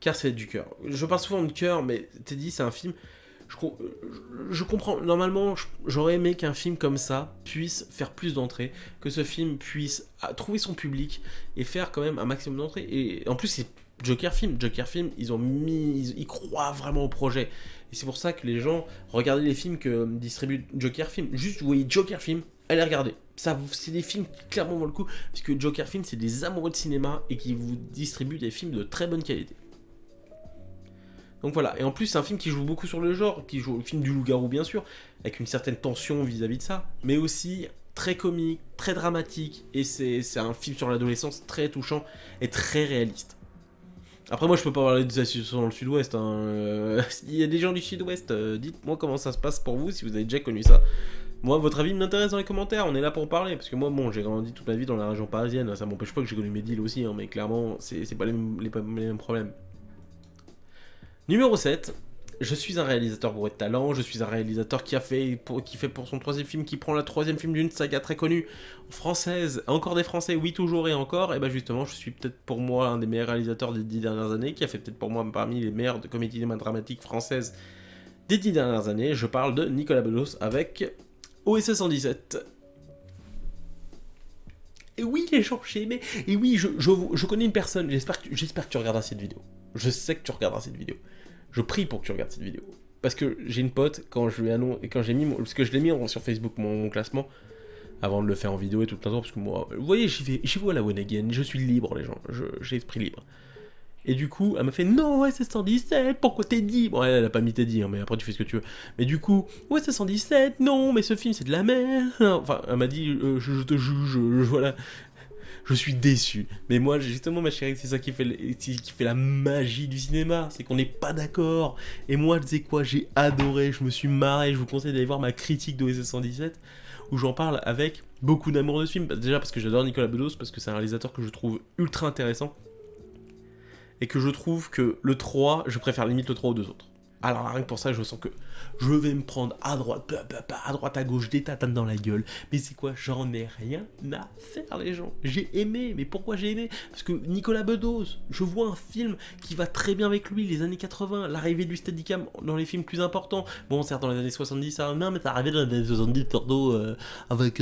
car c'est du cœur. Je parle souvent de cœur, mais Teddy c'est un film, je comprends, normalement j'aurais aimé qu'un film comme ça puisse faire plus d'entrées, que ce film puisse trouver son public et faire quand même un maximum d'entrées, et en plus c'est Joker Film, ils croient vraiment au projet. Et c'est pour ça que les gens, regardez les films que distribue Joker Film. Juste, vous voyez Joker Film, allez regarder. Ça, c'est des films qui clairement valent le coup, parce que Joker Film, c'est des amoureux de cinéma et qui vous distribuent des films de très bonne qualité. Donc voilà, et en plus c'est un film qui joue beaucoup sur le genre, qui joue le film du loup-garou bien sûr, avec une certaine tension vis-à-vis de ça, mais aussi très comique, très dramatique, et c'est un film sur l'adolescence très touchant et très réaliste. Après moi je peux pas parler de la situation dans le sud-ouest, hein. Il y a des gens du sud-ouest, dites-moi comment ça se passe pour vous, si vous avez déjà connu ça. Moi votre avis m'intéresse dans les commentaires, on est là pour parler, parce que moi bon j'ai grandi toute ma vie dans la région parisienne, ça m'empêche pas que j'ai connu mes deals aussi, hein, mais clairement c'est pas les mêmes problèmes. Numéro 7, je suis un réalisateur bourré de talent, je suis un réalisateur qui fait pour son troisième film, qui prend la troisième film d'une saga très connue, française, encore des français, oui toujours et encore, et bah justement je suis peut-être pour moi un des meilleurs réalisateurs des 10 dernières années, qui a fait peut-être pour moi parmi les meilleures comédies dramatiques françaises des 10 dernières années, je parle de Nicolas Bedos avec OSS 117. Et oui, les gens, j'ai aimé. Et oui, je connais une personne, j'espère que tu regarderas cette vidéo. Je sais que tu regarderas cette vidéo. Je prie pour que tu regardes cette vidéo. Parce que j'ai une pote, quand j'ai mis parce que je l'ai mis sur Facebook, mon classement, avant de le faire en vidéo et tout le temps, parce que moi, vous voyez, j'y vais à la one again, je suis libre, les gens, j'ai esprit libre. Et du coup, elle m'a fait non, ouais, c'est 117, pourquoi t'es dit? Bon, elle a pas mis t'es dit, hein, mais après tu fais ce que tu veux. Mais du coup, ouais, c'est 117, non, mais ce film c'est de la merde. Enfin, elle m'a dit, je te juge, voilà. Je suis déçu. Mais moi, justement, ma chérie, c'est ça qui fait la magie du cinéma. C'est qu'on n'est pas d'accord. Et moi, tu sais quoi, j'ai adoré, je me suis marré. Je vous conseille d'aller voir ma critique d'OSS 117, où j'en parle avec beaucoup d'amour de ce film. Déjà parce que j'adore Nicolas Bedos, parce que c'est un réalisateur que je trouve ultra intéressant. Et que je trouve que le 3, je préfère limite le 3 aux deux autres. Alors rien que pour ça, je sens que je vais me prendre à droite, à gauche, des tatanes dans la gueule. Mais c'est quoi? J'en ai rien à faire, les gens. J'ai aimé, mais pourquoi j'ai aimé? Parce que Nicolas Bedos, je vois un film qui va très bien avec lui, les années 80, l'arrivée du Steadicam dans les films plus importants. Bon, certes, dans les années 70, ça non, mais ça arrivait dans les années 70, surtout avec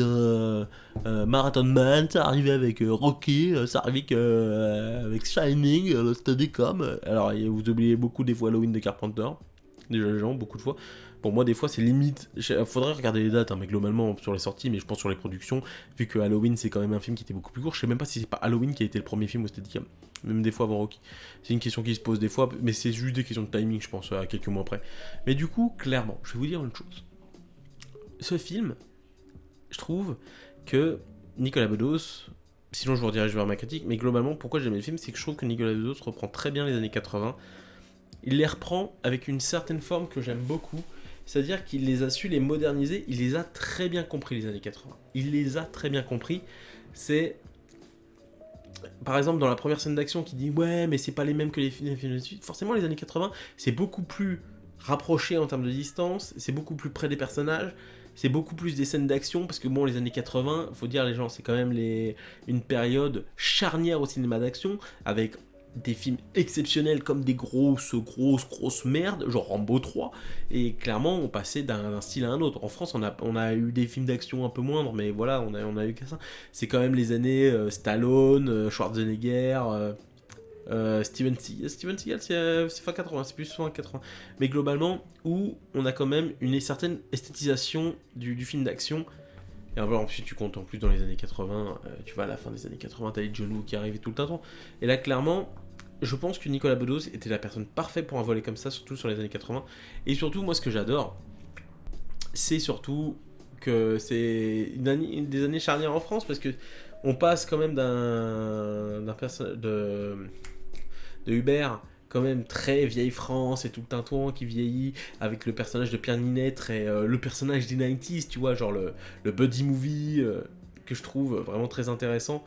Marathon Man, ça arrivait avec Rocky, ça arrivait avec Shining, le Steadicam. Alors, vous oubliez beaucoup des fois Halloween de Carpenter. Déjà les gens, beaucoup de fois. Pour moi, des fois, c'est limite. Faudrait regarder les dates, hein, mais globalement, sur les sorties, mais je pense sur les productions, vu que Halloween, c'est quand même un film qui était beaucoup plus court. Je sais même pas si c'est pas Halloween qui a été le premier film au Steadicam, même des fois avant Rocky. C'est une question qui se pose des fois, mais c'est juste des questions de timing, je pense, à quelques mois près. Mais du coup, clairement, je vais vous dire une chose. Ce film, je trouve que Nicolas Bedos, sinon je vous redirige vers ma critique, mais globalement, pourquoi j'aime le film, c'est que je trouve que Nicolas Bedos reprend très bien les années 80. Il les reprend avec une certaine forme que j'aime beaucoup, c'est-à-dire qu'il les a su les moderniser, il les a très bien compris les années 80. Il les a très bien compris. C'est, par exemple, dans la première scène d'action qui dit « Ouais, mais c'est pas les mêmes que les films de suite », forcément les années 80, c'est beaucoup plus rapproché en termes de distance, c'est beaucoup plus près des personnages, c'est beaucoup plus des scènes d'action, parce que bon, les années 80, faut dire les gens, c'est quand même une période charnière au cinéma d'action, avec des films exceptionnels comme des grosses merdes, genre Rambo 3, et clairement on passait d'un style à un autre. En France on a eu des films d'action un peu moindres, mais voilà, on a eu qu'à ça. C'est quand même les années Stallone, Schwarzenegger, Steven Seagal c'est fin 80, c'est plus fin 80, mais globalement où on a quand même une certaine esthétisation du film d'action. Et ensuite tu comptes en plus dans les années 80, tu vas à la fin des années 80, t'as les John Woo qui arrivaient tout le temps. Et là clairement, je pense que Nicolas Bedos était la personne parfaite pour un volet comme ça, surtout sur les années 80. Et surtout, moi ce que j'adore, c'est surtout que c'est des années charnières en France, parce que on passe quand même de Hubert, quand même très vieille France et tout le tintouin qui vieillit, avec le personnage de Pierre Ninet, le personnage des 90s, tu vois, genre le buddy movie, que je trouve vraiment très intéressant.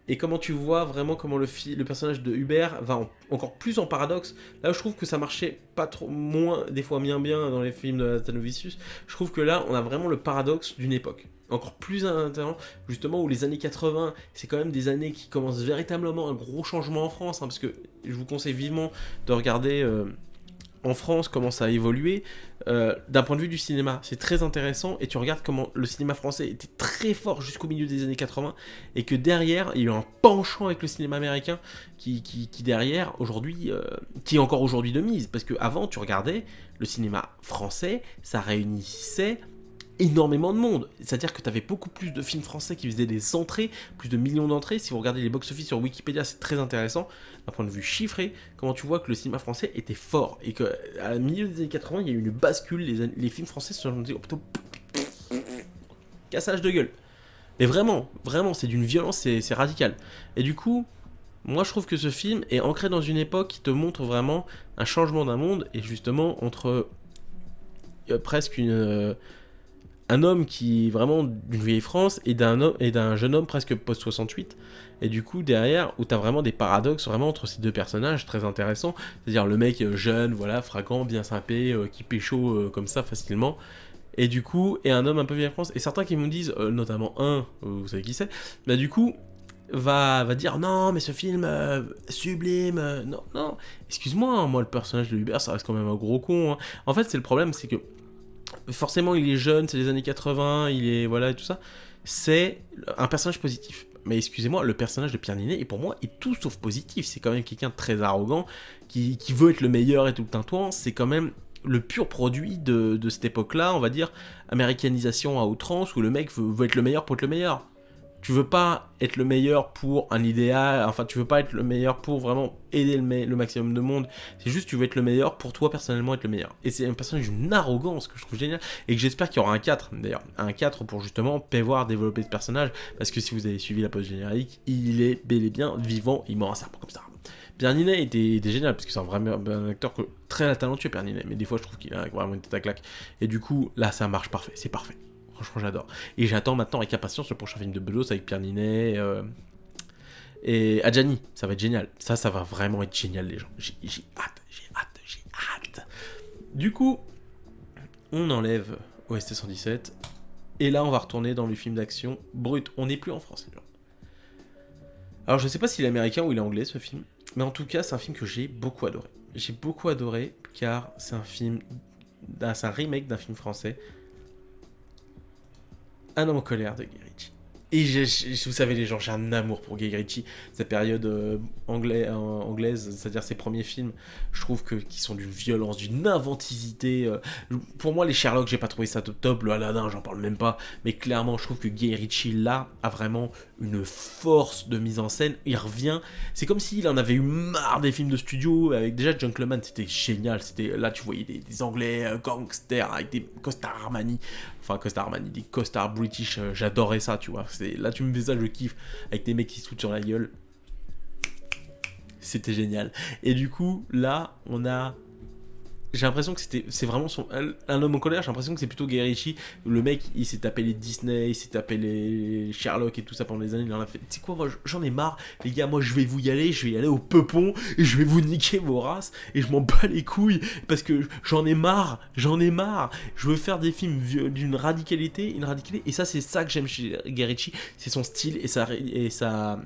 Et comment tu vois vraiment comment le personnage de Hubert va encore plus en paradoxe. Là où je trouve que ça marchait pas trop, moins, des fois bien dans les films de Athanovicius, je trouve que là on a vraiment le paradoxe d'une époque. Encore plus intéressant, justement, où les années 80, c'est quand même des années qui commencent véritablement un gros changement en France, hein, parce que je vous conseille vivement de regarder en France comment ça a évolué. D'un point de vue du cinéma, c'est très intéressant, et tu regardes comment le cinéma français était très fort jusqu'au milieu des années 80, et que derrière, il y a eu un penchant avec le cinéma américain qui derrière, aujourd'hui, qui est encore aujourd'hui de mise, parce qu'avant, tu regardais, le cinéma français, ça réunissait énormément de monde, c'est-à-dire que tu avais beaucoup plus de films français qui faisaient des entrées, plus de millions d'entrées. Si vous regardez les box-office sur Wikipédia, c'est très intéressant d'un point de vue chiffré, comment tu vois que le cinéma français était fort, et qu'à milieu des années 80, il y a eu une bascule, les films français se sont dit, oh putain, cassage de gueule. Mais vraiment, c'est d'une violence, c'est radical. Et du coup, moi je trouve que ce film est ancré dans une époque qui te montre vraiment un changement d'un monde, et justement entre presque un homme qui est vraiment d'une vieille France, et d'un jeune homme presque post-68, et du coup derrière où t'as vraiment des paradoxes vraiment entre ces deux personnages très intéressants, c'est-à-dire le mec jeune, voilà, fragant, bien sympé, qui pécho comme ça facilement, et du coup, et un homme un peu vieille France, et certains qui me disent, notamment vous savez qui c'est, bah du coup, va dire non mais ce film sublime, non non, excuse-moi, hein, moi le personnage de Hubert ça reste quand même un gros con, hein. En fait c'est le problème, c'est que forcément il est jeune, c'est les années 80, il est voilà et tout ça, c'est un personnage positif. Mais excusez-moi, le personnage de Pierre Ninet est pour moi est tout sauf positif. C'est quand même quelqu'un de très arrogant, qui veut être le meilleur et tout le tintouin. C'est quand même le pur produit de cette époque-là, on va dire, américanisation à outrance, où le mec veut être le meilleur pour être le meilleur. Tu veux pas être le meilleur pour un idéal, enfin tu veux pas être le meilleur pour vraiment aider le maximum de monde, c'est juste tu veux être le meilleur pour toi personnellement être le meilleur. Et c'est un personnage d'une arrogance que je trouve génial, et que j'espère qu'il y aura un 4 d'ailleurs, un 4 pour justement pouvoir développer ce personnage, parce que si vous avez suivi la pause générique, il est bel et bien vivant, il mord un serpent comme ça. Pierre Ninet était génial, parce que c'est un acteur très talentueux Pierre Ninet, mais des fois je trouve qu'il a vraiment une tête à claque, et du coup là ça marche parfait, c'est parfait. Franchement, j'adore. Et j'attends maintenant avec impatience le prochain film de Bedos avec Pierre Ninet et Adjani. Ça va être génial. Ça va vraiment être génial, les gens. J'ai hâte. Du coup, on enlève OST 117. Et là, on va retourner dans le film d'action brut. On n'est plus en France, les gens. Alors, je sais pas s'il est américain ou il est anglais, ce film. Mais en tout cas, c'est un film que j'ai beaucoup adoré. J'ai beaucoup adoré, car c'est c'est un remake d'un film français. Un homme en colère de Guy Ritchie. Et vous savez les gens, j'ai un amour pour Guy Ritchie. Sa période anglaise, c'est-à-dire ses premiers films, je trouve qu'ils sont d'une violence, d'une inventivité. Pour moi, les Sherlock, j'ai pas trouvé ça top. Le Aladdin, j'en parle même pas. Mais clairement, je trouve que Guy Ritchie, là, a vraiment une force de mise en scène. Il revient. C'est comme s'il en avait eu marre des films de studio. Avec déjà Gentleman, c'était génial. Là, tu voyais des Anglais gangsters avec des costards Armani. Enfin, costards Armani, des costards British. J'adorais ça, tu vois. Là, tu me fais ça, je kiffe. Avec des mecs qui se foutent sur la gueule. C'était génial. Et du coup, là, j'ai l'impression que c'est vraiment un homme en colère. J'ai l'impression que c'est plutôt Guy Ritchie. Le mec, il s'est tapé les Disney, il s'est tapé les Sherlock et tout ça pendant des années. Il en a fait. Tu sais quoi, moi j'en ai marre, les gars. Moi je vais y aller au peupon et je vais vous niquer vos races et je m'en bats les couilles parce que j'en ai marre. Je veux faire des films d'une radicalité, et ça c'est ça que j'aime chez Guy Ritchie, c'est son style et sa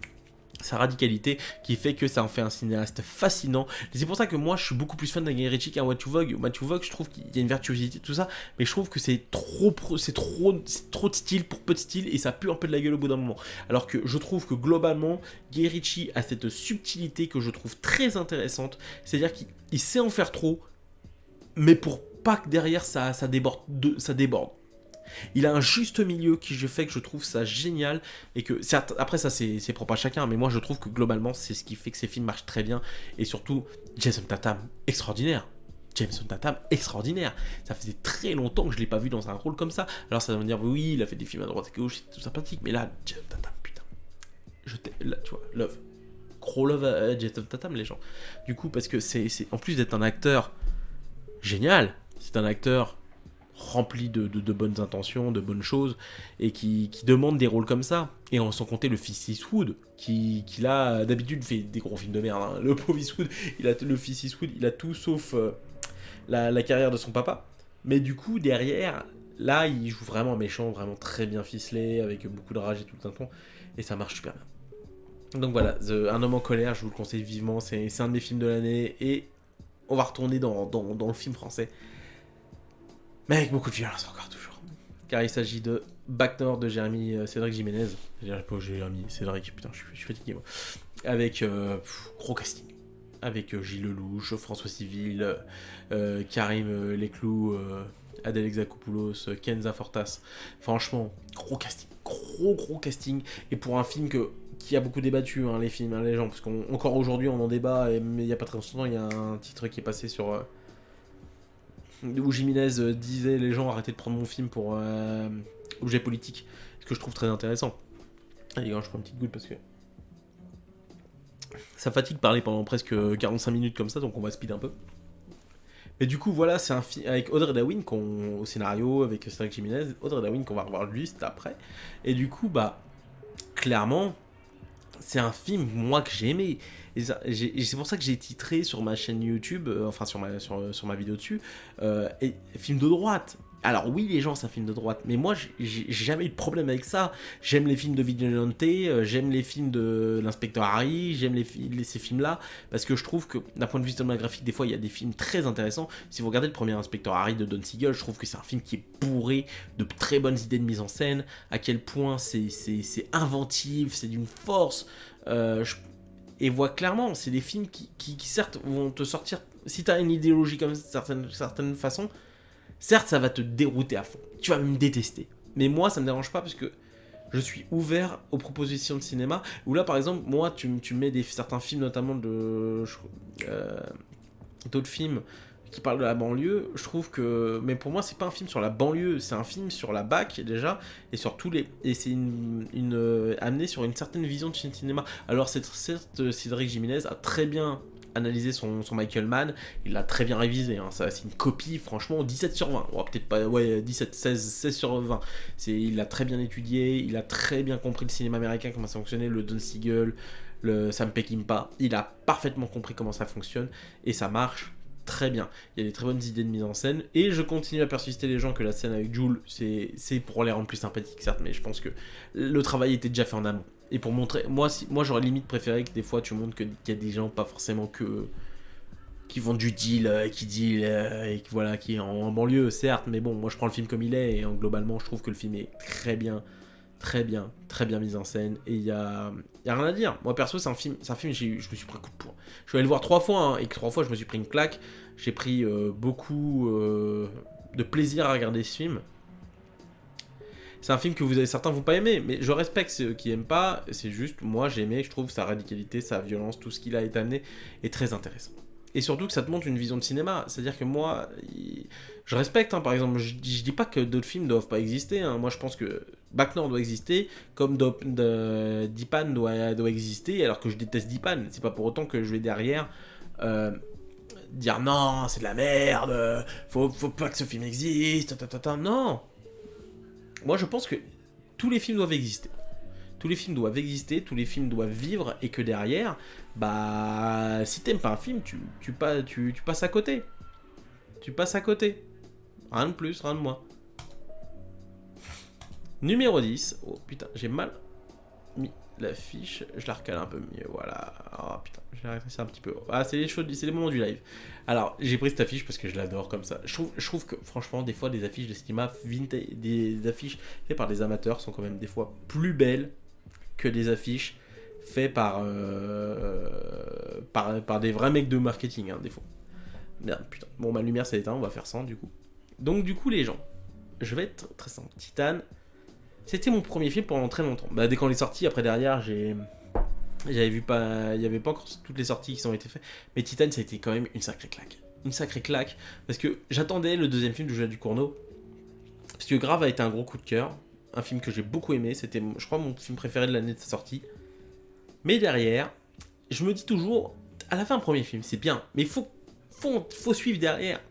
radicalité qui fait que ça en fait un cinéaste fascinant. Et c'est pour ça que moi je suis beaucoup plus fan d'un Guy Ritchie qu'un Matthew Vaughn. Matthew Vaughn, je trouve qu'il y a une virtuosité tout ça, mais je trouve que c'est trop de style pour peu de style et ça pue un peu de la gueule au bout d'un moment. Alors que je trouve que globalement Guy Ritchie a cette subtilité que je trouve très intéressante, c'est-à-dire qu'il sait en faire trop, mais pour pas que derrière ça déborde. Il a un juste milieu qui fait que je trouve ça génial et que certes, après ça c'est propre à chacun, mais moi je trouve que globalement c'est ce qui fait que ces films marchent très bien et surtout Jason Statham extraordinaire. Ça faisait très longtemps que je l'ai pas vu dans un rôle comme ça. Alors ça va me dire oui, il a fait des films à droite et à gauche, c'est tout sympathique, mais là Jason Statham, putain, là tu vois, love, gros love à Jason Statham les gens. Du coup parce que c'est en plus d'être un acteur génial, c'est un acteur rempli de bonnes intentions, de bonnes choses, et qui demande des rôles comme ça. Et sans compter le fils Eastwood, qui là, d'habitude, fait des gros films de merde. Hein. Le pauvre Eastwood, le fils Eastwood, il a tout sauf la carrière de son papa. Mais du coup, derrière, là, il joue vraiment méchant, vraiment très bien ficelé, avec beaucoup de rage et tout le temps. Et ça marche super bien. Donc voilà, Un homme en colère, je vous le conseille vivement, c'est un de mes films de l'année, et on va retourner dans le film français. Mais avec beaucoup de violence encore toujours. Car il s'agit de Bac Nord de Cédric Jiménez. Cédric, putain, je suis fatigué moi. Avec gros casting. Avec Gilles Lelouch, François Civil, Karim Leclou, Adèle Exarchopoulos, Kenza Fortas. Franchement, gros casting. Gros casting. Et pour un film qui a beaucoup débattu, hein, les films, hein, les gens, parce qu'encore aujourd'hui on en débat, mais il n'y a pas très longtemps, il y a un titre qui est passé sur... où Jiménez disait les gens arrêtez de prendre mon film pour objet politique, ce que je trouve très intéressant. Allez gars, je prends une petite goutte parce que ça fatigue de parler pendant presque 45 minutes comme ça, donc on va speed un peu. Mais du coup voilà, c'est un film avec Audrey Dawin au scénario, avec Cédric Jiménez, Audrey Dawin qu'on va revoir juste après. Et du coup bah clairement c'est un film moi que j'ai aimé. Et c'est pour ça que j'ai titré sur ma chaîne YouTube, enfin sur ma vidéo dessus, film de droite. Alors oui, les gens, c'est un film de droite, mais moi, j'ai jamais eu de problème avec ça. J'aime les films de Vigilante, j'aime les films de l'Inspecteur Harry, j'aime ces films-là, parce que je trouve que, d'un point de vue cinématographique, des fois, il y a des films très intéressants. Si vous regardez le premier Inspecteur Harry de Don Siegel, je trouve que c'est un film qui est bourré de très bonnes idées de mise en scène, à quel point c'est inventif, c'est d'une force. Et voit clairement, c'est des films qui certes, vont te sortir... Si t'as une idéologie comme certaines façons, certes, ça va te dérouter à fond. Tu vas me détester. Mais moi, ça me dérange pas parce que je suis ouvert aux propositions de cinéma. Où là, par exemple, moi, tu mets certains films, notamment d'autres films qui parlent de la banlieue. Je trouve que... Mais pour moi, c'est pas un film sur la banlieue. C'est un film sur la BAC, déjà. Et sur tous les... Et c'est amené sur une certaine vision de cinéma. Alors, certes, Cédric Jiménez a très bien analysé son Michael Mann, il l'a très bien révisé, hein. Ça, c'est une copie, franchement, 17 sur 20, oh, peut-être pas, ouais, 17, 16 sur 20, il l'a très bien étudié, il a très bien compris le cinéma américain, comment ça fonctionnait, le Don Siegel, le Sam Peckinpah, il a parfaitement compris comment ça fonctionne, et ça marche très bien, il y a des très bonnes idées de mise en scène, et je continue à persister les gens que la scène avec Jules, c'est pour les rendre plus sympathiques, certes, mais je pense que le travail était déjà fait en amont. Et pour montrer, moi j'aurais limite préféré que des fois tu montres qu'il y a des gens pas forcément qui font du deal, qui deal, et voilà, qui est en banlieue, certes, mais bon, moi je prends le film comme il est, et globalement je trouve que le film est très bien mis en scène, et il y a rien à dire. Moi perso, c'est un film, je me suis pris un coup de poing. Je suis allé le voir 3 fois, hein, et que 3 fois je me suis pris une claque, j'ai pris beaucoup de plaisir à regarder ce film. C'est un film que certains vont pas aimer, mais je respecte ceux qui aiment pas, c'est juste, moi j'ai aimé, je trouve sa radicalité, sa violence, tout ce qu'il a été amené est très intéressant. Et surtout que ça te montre une vision de cinéma, c'est-à-dire que moi, je respecte, hein, par exemple, je dis pas que d'autres films doivent pas exister, hein. Moi je pense que Bac Nord doit exister, comme Dipan doit exister, alors que je déteste Dipan, c'est pas pour autant que je vais derrière... dire non, c'est de la merde, faut pas que ce film existe, non. Moi, je pense que tous les films doivent exister. Tous les films doivent exister, tous les films doivent vivre, et que derrière, bah, si t'aimes pas un film, tu passes à côté. Tu passes à côté. Rien de plus, rien de moins. Numéro 10. Oh putain, j'ai mal mis l'affiche. Je la recale un peu mieux, voilà. Oh putain, j'ai rétréci un petit peu. Ah, c'est les moments du live. Alors, j'ai pris cette affiche parce que je l'adore comme ça. Je trouve que, franchement, des fois, des affiches de cinéma vintage, des affiches faites par des amateurs sont quand même des fois plus belles que des affiches faites par des vrais mecs de marketing, hein, des fois. Merde, putain. Bon, ma lumière s'est éteinte, on va faire ça, du coup. Donc, du coup, les gens, je vais être très simple. Titan, c'était mon premier film pendant très longtemps. Bah, dès qu'on est sorti, après derrière, j'avais vu pas... Il n'y avait pas encore toutes les sorties qui ont été faites. Mais Titan, ça a été quand même une sacrée claque. Une sacrée claque. Parce que j'attendais le deuxième film de Julien Ducournau. Parce que Grave a été un gros coup de cœur. Un film que j'ai beaucoup aimé. C'était, je crois, mon film préféré de l'année de sa sortie. Mais derrière, je me dis toujours, à la fin, un premier film, c'est bien. Mais il faut suivre derrière.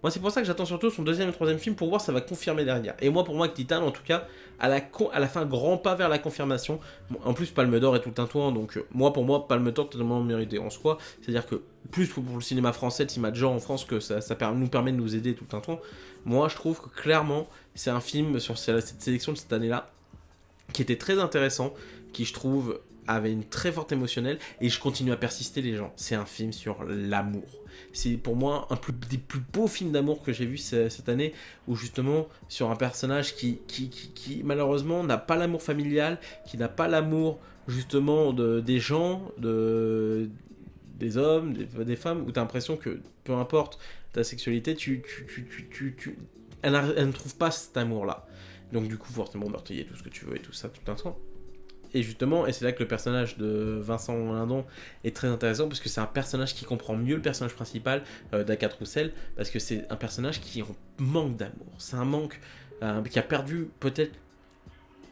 Moi, c'est pour ça que j'attends surtout son deuxième et troisième film pour voir si ça va confirmer derrière. Et moi, pour moi, avec Titan, en tout cas, à la fin, grand pas vers la confirmation. Bon, en plus, Palme d'Or est tout le tintouin, donc pour moi, Palme d'Or totalement mérité en soi. C'est-à-dire que, plus pour le cinéma français, le cinéma de genre en France, que ça nous permet de nous aider tout le tintouin. Moi, je trouve que clairement, c'est un film sur cette sélection de cette année-là qui était très intéressant, qui, je trouve, avait une très forte émotionnelle, et je continue à persister, les gens. C'est un film sur l'amour. C'est pour moi des plus beaux films d'amour que j'ai vu cette année, où justement sur un personnage qui malheureusement n'a pas l'amour familial, qui n'a pas l'amour justement des gens, des hommes, des femmes, où tu as l'impression que peu importe ta sexualité, elle ne trouve pas cet amour-là. Donc du coup forcément meurtrier, tout ce que tu veux et tout ça tout un temps. Et justement, et c'est là que le personnage de Vincent Lindon est très intéressant, parce que c'est un personnage qui comprend mieux le personnage principal d'Agathe Roussel, parce que c'est un personnage qui manque d'amour. C'est un manque qui a perdu peut-être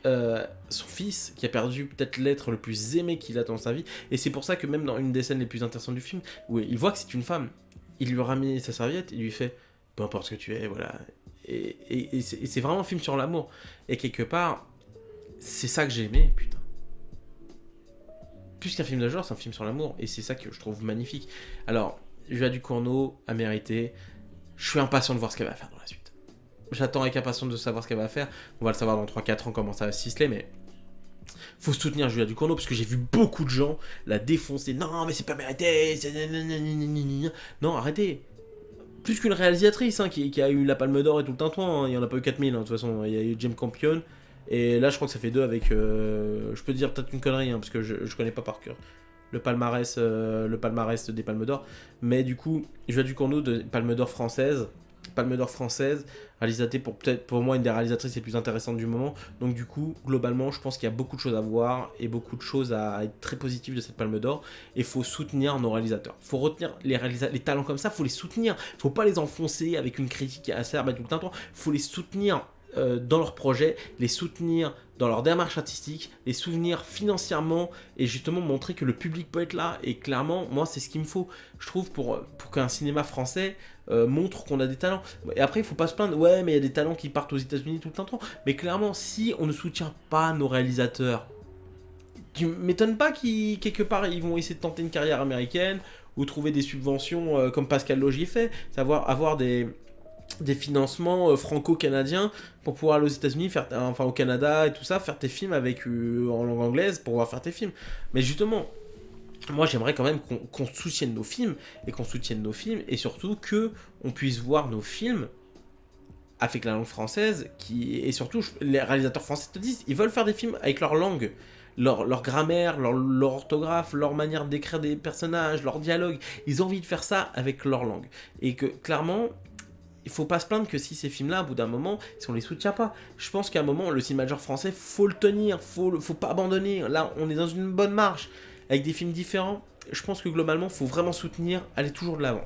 son fils, qui a perdu peut-être l'être le plus aimé qu'il a dans sa vie. Et c'est pour ça que même dans une des scènes les plus intéressantes du film, où il voit que c'est une femme, il lui ramène sa serviette, il lui fait « peu importe ce que tu es, voilà ». Et c'est vraiment un film sur l'amour. Et quelque part, c'est ça que j'ai aimé, putain. Plus qu'un film de genre, c'est un film sur l'amour, et c'est ça que je trouve magnifique. Alors, Julia Ducournau a mérité. Je suis impatient de voir ce qu'elle va faire dans la suite. j'attends avec impatience de savoir ce qu'elle va faire. On va le savoir dans 3-4 ans comment ça va se ficeler, mais faut soutenir Julia Ducournau parce que j'ai vu beaucoup de gens la défoncer. Non, mais c'est pas mérité. Non, arrêtez. Plus qu'une réalisatrice qui a eu la Palme d'Or et tout le tintouin, hein. Il y en a pas eu 4000, hein, de toute façon. Il y a eu James Campion. Et là, je crois que ça fait 2 avec. Je peux dire peut-être une connerie, hein, parce que je connais pas par cœur le palmarès des Palmes d'Or. Mais du coup, Julia Ducournau de Palme d'Or française. Palme d'Or française, réalisée pour moi une des réalisatrices les plus intéressantes du moment. Donc du coup, globalement, je pense qu'il y a beaucoup de choses à voir et beaucoup de choses à être très positives de cette Palme d'Or. Et il faut soutenir nos réalisateurs. Il faut retenir les talents comme ça, il faut les soutenir. Il ne faut pas les enfoncer avec une critique acerbe tout le temps. Il faut les soutenir dans leurs projets, les soutenir dans leur démarche artistique, les soutenir financièrement et justement montrer que le public peut être là. Et clairement, moi, c'est ce qu'il me faut, je trouve, pour qu'un cinéma français montre qu'on a des talents. Et après, il faut pas se plaindre, ouais, mais il y a des talents qui partent aux États-Unis tout le temps. Mais clairement, si on ne soutient pas nos réalisateurs, tu m'étonnes pas qu'ils, quelque part, ils vont essayer de tenter une carrière américaine ou trouver des subventions comme Pascal Logier fait, savoir avoir des financements franco-canadiens pour pouvoir aller aux États-Unis, enfin au Canada et tout ça, faire tes films avec en langue anglaise pour pouvoir faire tes films. Mais justement, moi j'aimerais quand même qu'on soutienne nos films et surtout que on puisse voir nos films avec la langue française et surtout les réalisateurs français te disent ils veulent faire des films avec leur langue. Leur grammaire, leur orthographe, leur manière d'écrire des personnages, leur dialogue, ils ont envie de faire ça avec leur langue. Et que clairement, il faut pas se plaindre que si ces films-là, à bout d'un moment, si on les soutient pas, je pense qu'à un moment, le cinéma genre français, faut le tenir, faut pas abandonner. Là, on est dans une bonne marche, avec des films différents. Je pense que globalement, faut vraiment soutenir, aller toujours de l'avant.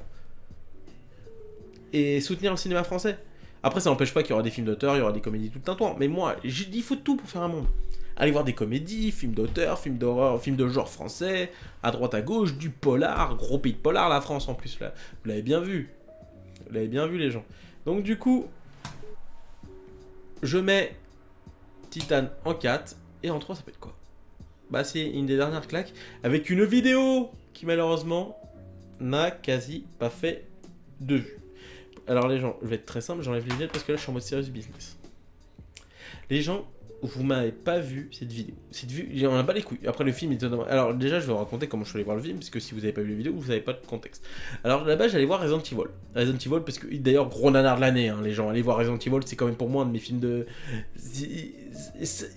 Et soutenir le cinéma français. Après, ça n'empêche pas qu'il y aura des films d'auteur, il y aura des comédies tout le temps. Mais moi, j'ai dit, il faut tout pour faire un monde. Allez voir des comédies, films d'auteur, films d'horreur, films de genre français, à droite à gauche, du polar, gros pays de polar, la France en plus, là. Vous l'avez bien vu. Vous l'avez bien vu les gens. Donc du coup, je mets Titan en 4 et en 3 ça peut être quoi? Bah c'est une des dernières claques avec une vidéo qui malheureusement n'a quasi pas fait de vues. Alors les gens, je vais être très simple, j'enlève les lunettes parce que là je suis en mode serious business. Les gens, vous m'avez pas vu cette vidéo. Cette vue, j'en ai pas les couilles. Après le film est totalement... Alors déjà je vais vous raconter comment je suis allé voir le film, parce que si vous avez pas vu la vidéo, vous avez pas de contexte. Alors là-bas j'allais voir Resident Evil. Resident Evil parce que d'ailleurs gros nanar de l'année, hein, les gens. Allez voir Resident Evil, c'est quand même pour moi un de mes films de...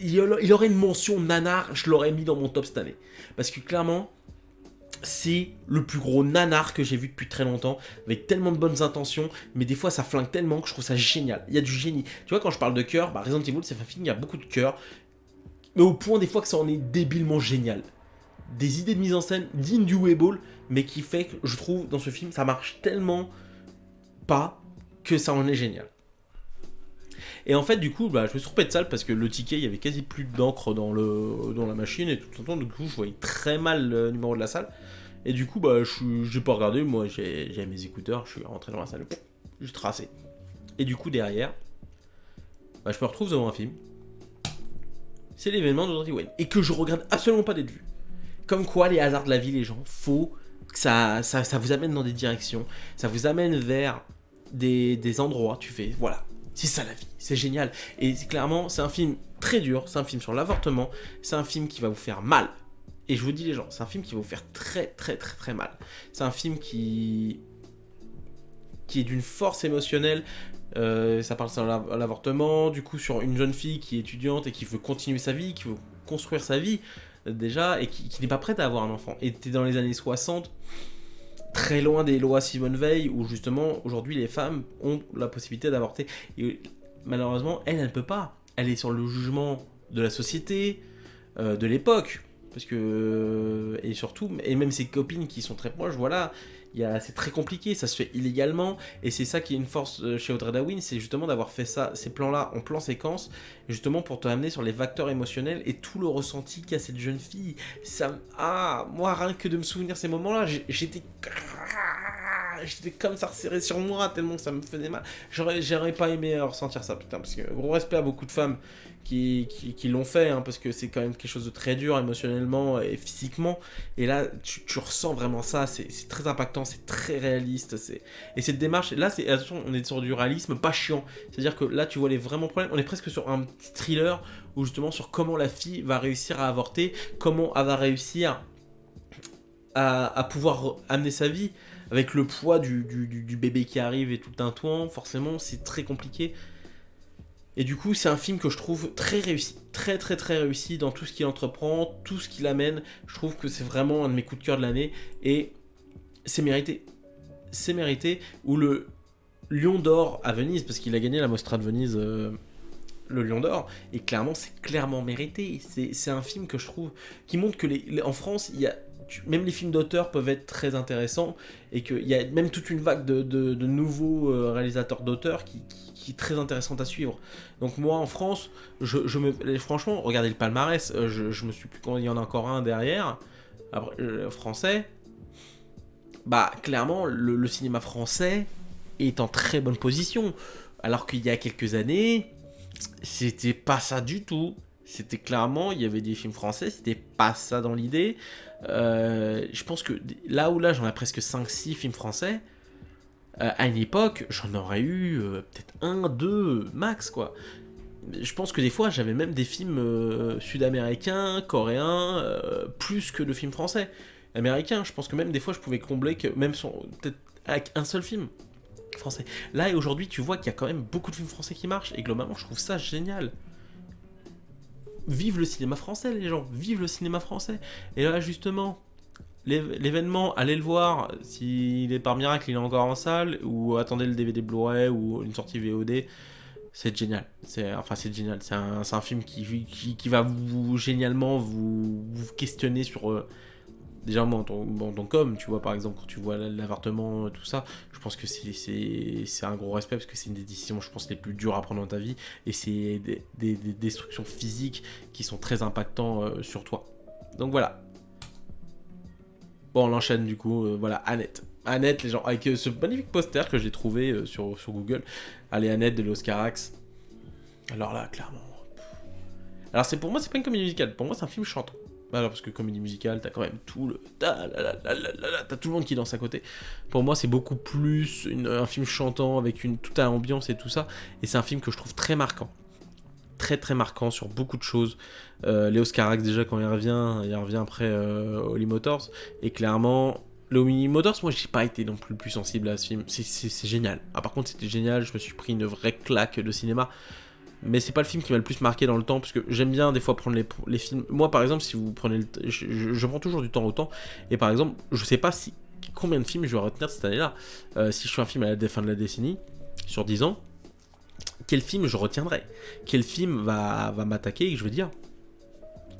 Il aurait une mention nanar, je l'aurais mis dans mon top cette année. Parce que clairement... c'est le plus gros nanar que j'ai vu depuis très longtemps, avec tellement de bonnes intentions, mais des fois ça flingue tellement que je trouve ça génial. Il y a du génie. Tu vois, quand je parle de cœur, bah Resident Evil, c'est un film, il y a beaucoup de cœur, mais au point des fois que ça en est débilement génial. Des idées de mise en scène dignes du Weeble, mais qui fait que je trouve dans ce film, ça marche tellement pas que ça en est génial. Et en fait, du coup, bah, je me suis trompé de salle parce que le ticket, il y avait quasi plus d'encre dans la machine et tout le temps. Du coup, je voyais très mal le numéro de la salle. Et du coup, bah, j'ai pas regardé. Moi, j'ai mes écouteurs. Je suis rentré dans la salle. J'ai tracé. Et du coup, derrière, bah, je me retrouve devant un film. C'est l'événement de Audrey Wayne. Et que je regrette absolument pas d'être vu. Comme quoi, les hasards de la vie, les gens, faut que ça vous amène dans des directions. Ça vous amène vers des endroits. Tu fais, voilà. C'est ça la vie, c'est génial. Et clairement, c'est un film très dur, c'est un film sur l'avortement, c'est un film qui va vous faire mal. Et je vous dis les gens, c'est un film qui va vous faire très très très très mal. C'est un film qui est d'une force émotionnelle. Ça parle sur l'avortement, du coup sur une jeune fille qui est étudiante et qui veut continuer sa vie, qui veut construire sa vie déjà, et qui n'est pas prête à avoir un enfant. Et t'es dans les années 60... très loin des lois Simone Veil, où justement, aujourd'hui, les femmes ont la possibilité d'avorter. Et malheureusement, elle ne peut pas. Elle est sur le jugement de la société, de l'époque. Parce que... et surtout, et même ses copines qui sont très proches, voilà, c'est très compliqué, ça se fait illégalement. Et c'est ça qui est une force chez Audrey Dawin, c'est justement d'avoir fait ça, ces plans-là en plan séquence, justement pour te amener sur les facteurs émotionnels et tout le ressenti qu'a cette jeune fille. Moi, rien que de me souvenir ces moments-là, j'étais... j'étais comme ça resserré sur moi, tellement que ça me faisait mal. J'aurais pas aimé ressentir ça, putain, parce que gros respect à beaucoup de femmes qui l'ont fait, hein, parce que c'est quand même quelque chose de très dur émotionnellement et physiquement. Et là, tu ressens vraiment ça, c'est très impactant, c'est très réaliste. Et cette démarche, là, attention, on est sur du réalisme pas chiant. C'est-à-dire que là, tu vois les vraiment problèmes. On est presque sur un petit thriller où justement sur comment la fille va réussir à avorter, comment elle va réussir à pouvoir amener sa vie avec le poids du bébé qui arrive et tout le tintouin. Forcément, c'est très compliqué. Et du coup, c'est un film que je trouve très réussi. Très très très réussi dans tout ce qu'il entreprend, tout ce qu'il amène. Je trouve que c'est vraiment un de mes coups de cœur de l'année. Et c'est mérité. C'est mérité. Ou le Lion d'Or à Venise, parce qu'il a gagné la Mostra de Venise, le Lion d'Or. Et clairement, c'est clairement mérité. C'est un film que je trouve qui montre que en France, il y a même les films d'auteur peuvent être très intéressants et qu'il y a même toute une vague de nouveaux réalisateurs d'auteurs qui est très intéressante à suivre. Donc moi en France, franchement, regardez le palmarès, je me suis plus quand il y en a encore un derrière, après, français, bah clairement le cinéma français est en très bonne position, alors qu'il y a quelques années, c'était pas ça du tout. C'était clairement, il y avait des films français, c'était pas ça dans l'idée. Je pense que là j'en ai presque 5-6 films français. À une époque, j'en aurais eu peut-être 1, 2 max, quoi. Je pense que des fois, j'avais même des films sud-américains, coréens, plus que de films français. Américains, je pense que même des fois, je pouvais combler que même peut-être avec un seul film français. Là et aujourd'hui, tu vois qu'il y a quand même beaucoup de films français qui marchent, et globalement, je trouve ça génial. Vive le cinéma français, les gens, vive le cinéma français. Et là, justement, l'événement, allez le voir, s'il est par miracle, il est encore en salle, ou attendez le DVD Blu-ray, ou une sortie VOD, c'est génial. C'est génial. C'est un film qui va génialement vous questionner sur... déjà, moi, en tant qu'homme, tu vois, par exemple, quand tu vois l'avortement, tout ça, je pense que c'est un gros respect parce que c'est une des décisions, je pense, les plus dures à prendre dans ta vie. Et c'est des destructions physiques qui sont très impactants sur toi. Donc voilà. Bon, on enchaîne du coup. Voilà, Annette. Annette, les gens, avec ce magnifique poster que j'ai trouvé sur Google. Allez, Annette de Los Carax. Alors là, clairement. Alors, pour moi, c'est pas une comédie musicale. Pour moi, c'est un film chantant. Alors, parce que comédie musicale, t'as quand même tout le... T'as tout le monde qui danse à côté. Pour moi, c'est beaucoup plus un film chantant avec toute la ambiance et tout ça. Et c'est un film que je trouve très marquant. Très très marquant sur beaucoup de choses. Léos Carax, déjà, quand il revient après Holly Motors. Et clairement, le Holly Motors, moi, j'ai pas été non plus le plus sensible à ce film. C'est génial. Ah, par contre, c'était génial. Je me suis pris une vraie claque de cinéma. Mais c'est pas le film qui m'a le plus marqué dans le temps, parce que j'aime bien des fois prendre les films. Moi, par exemple, si vous prenez le temps, je prends toujours du temps au temps. Et par exemple, je sais pas combien de films je vais retenir cette année-là. Si je fais un film à la fin de la décennie, sur 10 ans, quel film je retiendrai? Quel film va m'attaquer et que je vais dire...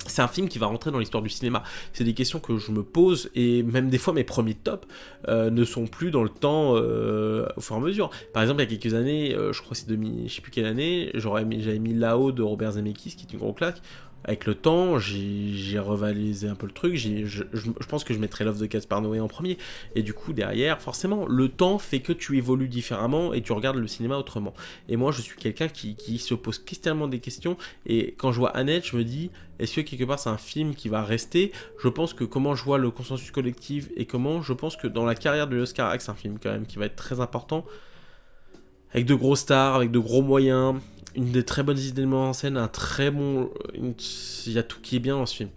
C'est un film qui va rentrer dans l'histoire du cinéma. C'est des questions que je me pose, et même des fois mes premiers tops ne sont plus dans le temps au fur et à mesure. Par exemple, il y a quelques années, je crois que c'est je sais plus quelle année, j'avais mis Là-haut de Robert Zemeckis, qui est une grosse claque. Avec le temps, j'ai revalisé un peu le truc. Je pense que je mettrais L'Offre de Gaspard Noé en premier. Et du coup, derrière, forcément, le temps fait que tu évolues différemment et tu regardes le cinéma autrement. Et moi, je suis quelqu'un qui se pose questionnement des questions. Et quand je vois Annette, je me dis, est-ce que quelque part c'est un film qui va rester? Je pense que comment je vois le consensus collectif et comment je pense que dans la carrière de Léos Carax, c'est un film quand même qui va être très important. Avec de gros stars, avec de gros moyens, une des très bonnes idées de mise en scène, un très bon... Il y a tout qui est bien dans ce film.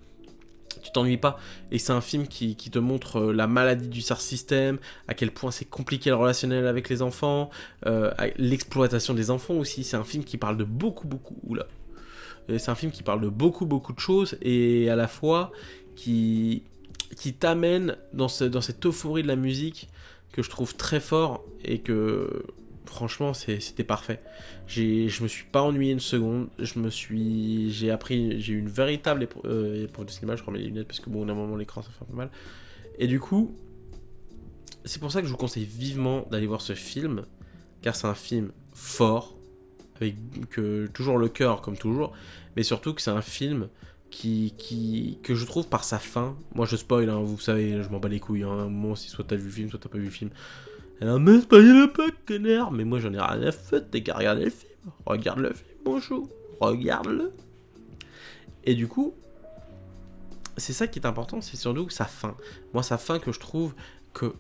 Tu t'ennuies pas. Et c'est un film qui te montre la maladie du star system, à quel point c'est compliqué le relationnel avec les enfants, l'exploitation des enfants aussi. C'est un film qui parle de beaucoup... Oula. C'est un film qui parle de beaucoup de choses, et à la fois qui t'amène dans cette euphorie de la musique que je trouve très fort, et que... Franchement, c'était parfait. Je me suis pas ennuyé une seconde. J'ai eu une véritable épreuve de cinéma. Je remets les lunettes parce que bon, à un moment l'écran ça fait un peu mal. Et du coup, c'est pour ça que je vous conseille vivement d'aller voir ce film, car c'est un film fort, avec toujours le cœur comme toujours, mais surtout que c'est un film que je trouve par sa fin. Moi je spoil, hein, vous savez, je m'en bats les couilles. Hein, moi aussi, soit t'as vu le film, soit t'as pas vu le film. Alors, me spoil pas, connard. Mais moi, j'en ai rien à foutre, t'es qu'à regarder le film. Regarde le film, mon chou. Regarde-le. Et du coup, c'est ça qui est important, c'est surtout sa fin. Moi, sa fin que je trouve que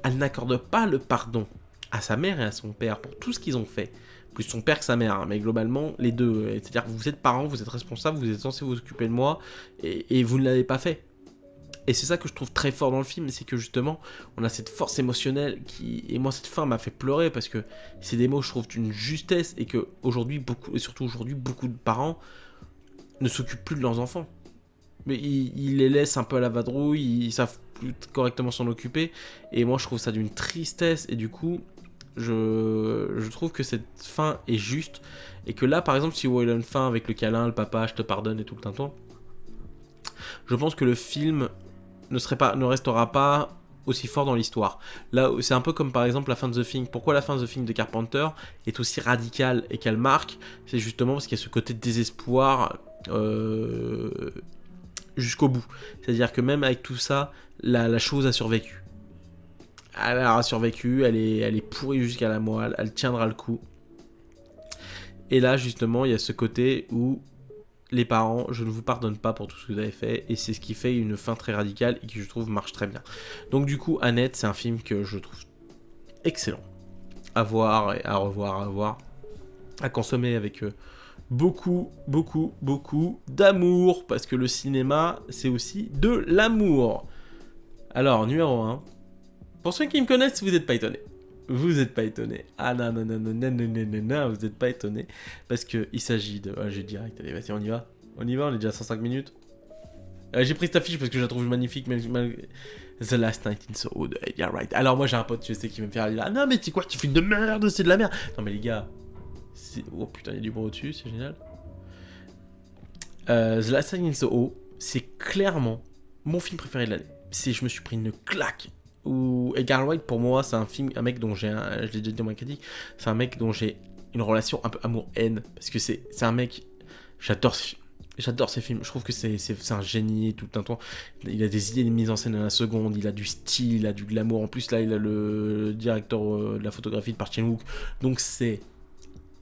elle n'accorde pas le pardon à sa mère et à son père pour tout ce qu'ils ont fait. Plus son père que sa mère, hein, mais globalement, les deux. C'est-à-dire que vous êtes parents, vous êtes responsables, vous êtes censés vous occuper de moi, et vous ne l'avez pas fait. Et c'est ça que je trouve très fort dans le film, c'est que justement, on a cette force émotionnelle qui... Et moi, cette fin m'a fait pleurer, parce que c'est des mots, je trouve, d'une justesse, et que aujourd'hui, et surtout aujourd'hui, beaucoup de parents ne s'occupent plus de leurs enfants. Mais ils les laissent un peu à la vadrouille, ils savent plus correctement s'en occuper, et moi je trouve ça d'une tristesse, et du coup, je trouve que cette fin est juste, et que là par exemple, si vous voyez une fin avec le câlin, le papa, je te pardonne et tout le tintouin, je pense que le film ne restera pas aussi fort dans l'histoire. Là, c'est un peu comme par exemple la fin de The Thing. Pourquoi la fin de The Thing de Carpenter est aussi radicale et qu'elle marque? C'est justement parce qu'il y a ce côté de désespoir jusqu'au bout. C'est-à-dire que même avec tout ça, la chose a survécu. Elle a survécu, elle est pourrie jusqu'à la moelle, elle tiendra le coup. Et là, justement, il y a ce côté où les parents, je ne vous pardonne pas pour tout ce que vous avez fait, et c'est ce qui fait une fin très radicale et qui, je trouve, marche très bien. Donc du coup, Annette, c'est un film que je trouve excellent. À voir, et à revoir, à voir, à consommer avec beaucoup, beaucoup, beaucoup d'amour, parce que le cinéma, c'est aussi de l'amour. Alors, numéro 1, pour ceux qui me connaissent, vous n'êtes pas étonnés. Vous n'êtes pas étonnés. Ah non, non, non, non, non, non, non, non, non, vous n'êtes pas étonnés. Parce qu'il s'agit de... Ah, j'ai direct, allez, vas-y, on y va. On y va, on est déjà à 105 minutes. J'ai pris cette affiche parce que je la trouve magnifique. The Last Night in Soho de Edgar Wright. Alors moi j'ai un pote, je sais, qui va me faire dire, ah non mais tu sais quoi, tu fais de merde, c'est de la merde. Non mais les gars, oh putain, il y a du bon au-dessus, c'est génial. The Last Night in Soho, c'est clairement mon film préféré de l'année. Je me suis pris une claque. Où Edgar Wright, pour moi, c'est un mec dont je l'ai déjà dit dans ma critique, c'est un mec dont j'ai une relation un peu amour-haine. Parce que c'est un mec, j'adore ces films, je trouve que c'est un génie tout un temps. Il a des idées de mise en scène à la seconde, il a du style, il a du glamour. En plus, là, il a le directeur de la photographie de Park Chan-wook. Donc,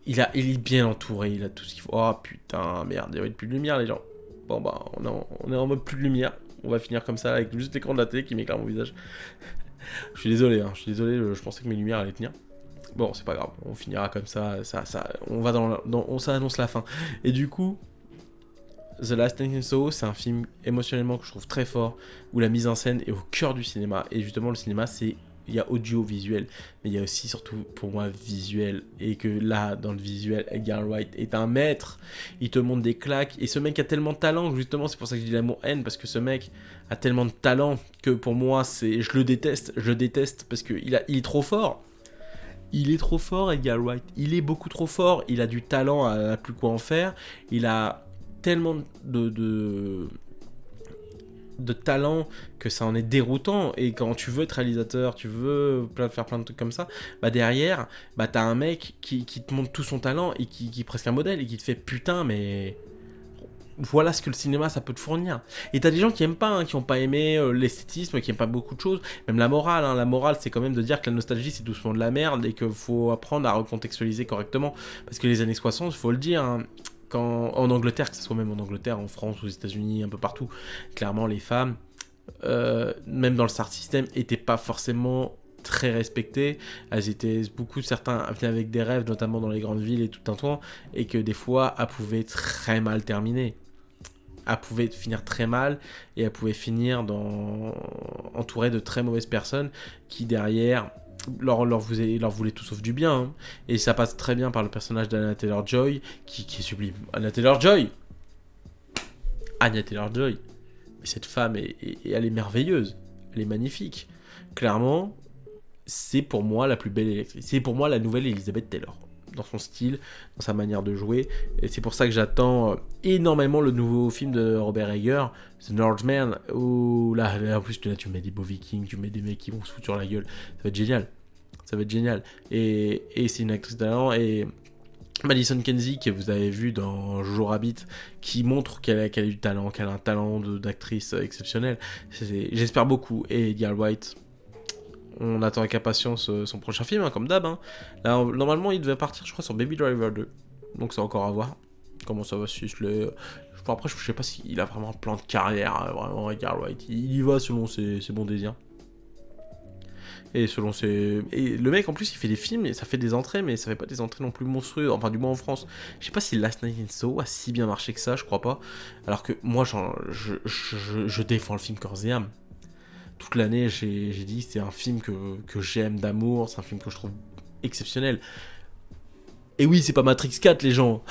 il est bien entouré, il a tout ce qu'il faut. Oh putain, merde, il n'y avait plus de lumière, les gens. Bon, bah, on est en mode plus de lumière. On va finir comme ça, avec juste l'écran de la télé qui m'éclaire mon visage. Je suis désolé, je pensais que mes lumières allaient tenir. Bon, c'est pas grave, on finira comme ça, on va ça annonce la fin. Et du coup, The Last Night in Soho, c'est un film émotionnellement que je trouve très fort, où la mise en scène est au cœur du cinéma. Et justement, le cinéma, il y a audio-visuel, mais il y a aussi, surtout pour moi, visuel. Et que là, dans le visuel, Edgar Wright est un maître. Il te montre des claques. Et ce mec a tellement de talent, justement, c'est pour ça que je dis l'amour-haine, parce que ce mec a tellement de talent que pour moi, je le déteste, parce qu'il est trop fort. Il est trop fort, Edgar Wright. Il est beaucoup trop fort. Il a du talent à plus quoi en faire. Il a tellement de talent que ça en est déroutant. Et quand tu veux être réalisateur, tu veux faire plein de trucs comme ça, bah derrière, bah t'as un mec qui te montre tout son talent et qui est presque un modèle et qui te fait putain, mais voilà ce que le cinéma ça peut te fournir. Et t'as des gens qui aiment pas, hein, qui ont pas aimé l'esthétisme, qui aiment pas beaucoup de choses, même la morale, hein. La morale, c'est quand même de dire que la nostalgie c'est doucement de la merde et qu'il faut apprendre à recontextualiser correctement, parce que les années 60, il faut le dire, hein, en Angleterre, que ce soit même en Angleterre, en France, aux États-Unis, un peu partout, clairement les femmes, même dans le star system, étaient pas forcément très respectées. Elles étaient certains venaient avec des rêves, notamment dans les grandes villes et tout un temps, et que des fois, elles pouvaient très mal terminer. Elle pouvait finir très mal et elle pouvait finir entourée de très mauvaises personnes qui derrière leur voulaient tout sauf du bien, hein. Et ça passe très bien par le personnage d'Anya Taylor-Joy qui est sublime. Anya Taylor-Joy, mais cette femme elle est merveilleuse, elle est magnifique. Clairement, c'est pour moi la plus belle électrice. C'est pour moi la nouvelle Elizabeth Taylor, dans son style, dans sa manière de jouer. Et c'est pour ça que j'attends énormément le nouveau film de Robert Eggers, The Northman, où là, en plus, tu mets des beaux vikings, tu mets des mecs qui vont se foutre sur la gueule. Ça va être génial. Ça va être génial. Et c'est une actrice de talent. Et Madison Kenzie, que vous avez vu dans Jojo Rabbit, qui montre qu'elle a du talent, qu'elle a un talent d'actrice exceptionnel. J'espère beaucoup. Et Edgar Wright, on attend avec impatience son prochain film, hein, comme d'hab. Hein. Là, normalement, il devait partir, je crois, sur Baby Driver 2. Donc c'est encore à voir comment ça va se ficeler. Après, je sais pas s'il a vraiment un plan de carrière, vraiment, Edgar Wright. Il y va selon ses bons désirs. Et selon ses... Et le mec, en plus, il fait des films, et ça fait des entrées, mais ça fait pas des entrées non plus monstrueuses. Enfin, du moins en France. Je sais pas si Last Night in Soho a si bien marché que ça, je crois pas. Alors que moi, je défends le film corps et âme. Toute l'année, j'ai dit c'est un film que j'aime d'amour, c'est un film que je trouve exceptionnel. Et oui, c'est pas Matrix 4, les gens.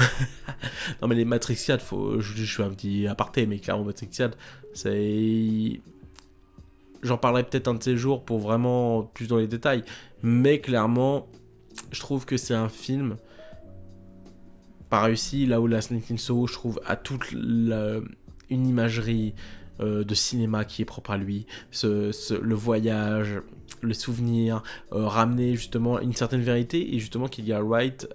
Non, mais les Matrix 4, je fais un petit aparté, mais clairement, Matrix 4, c'est... J'en parlerai peut-être un de ces jours pour vraiment plus dans les détails. Mais clairement, je trouve que c'est un film pas réussi. Là où Last Night in Soho, je trouve, a toute une imagerie de cinéma qui est propre à lui. Le voyage, le souvenir, ramener justement une certaine vérité. Et justement, qu'Edgar Wright,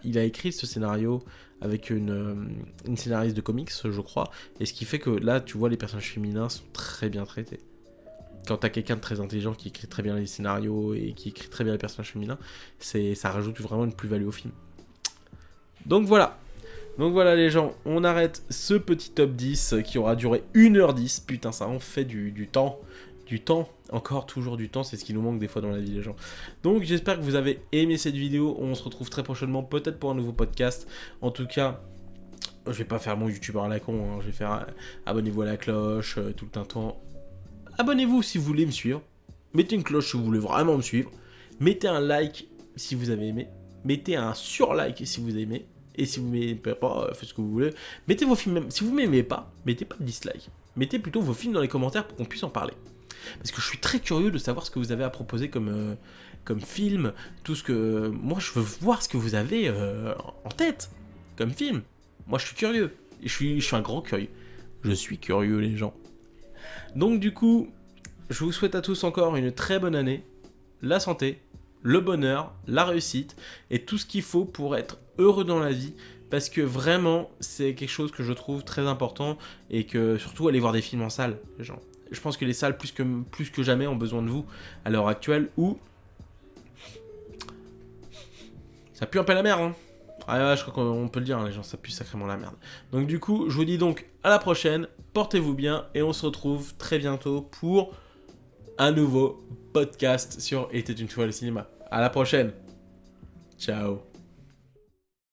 il a écrit ce scénario avec une scénariste de comics, je crois. Et ce qui fait que là, tu vois, les personnages féminins sont très bien traités. Quand t'as quelqu'un de très intelligent qui écrit très bien les scénarios et qui écrit très bien les personnages féminins, ça rajoute vraiment une plus-value au film. Donc voilà les gens, on arrête ce petit top 10 qui aura duré 1h10. Putain, ça en fait du temps. Du temps, encore toujours du temps, c'est ce qui nous manque des fois dans la vie les gens. Donc j'espère que vous avez aimé cette vidéo, on se retrouve très prochainement peut-être pour un nouveau podcast. En tout cas, je vais pas faire mon youtubeur à la con, hein. Je vais faire abonnez-vous à la cloche, tout le temps. Abonnez-vous si vous voulez me suivre. Mettez une cloche si vous voulez vraiment me suivre. Mettez un like si vous avez aimé. Mettez un sur-like si vous aimez. Et si vous m'aimez pas, faites ce que vous voulez. Mettez vos films, si vous m'aimez pas, mettez pas de dislike. Mettez plutôt vos films dans les commentaires pour qu'on puisse en parler. Parce que je suis très curieux de savoir ce que vous avez à proposer comme film. Tout ce que... Moi, je veux voir ce que vous avez en tête comme film. Moi, je suis curieux. Je suis un grand curieux. Je suis curieux, les gens. Donc du coup, je vous souhaite à tous encore une très bonne année, la santé, le bonheur, la réussite et tout ce qu'il faut pour être heureux dans la vie, parce que vraiment c'est quelque chose que je trouve très important et que surtout aller voir des films en salle, les gens. Je pense que les salles plus que jamais ont besoin de vous à l'heure actuelle où ça pue un peu la merde, hein. Ah ouais, je crois qu'on peut le dire, hein, les gens, ça pue sacrément la merde. Donc du coup, je vous dis donc à la prochaine, portez-vous bien, et on se retrouve très bientôt pour un nouveau podcast sur Était une fois le cinéma. À la prochaine. Ciao.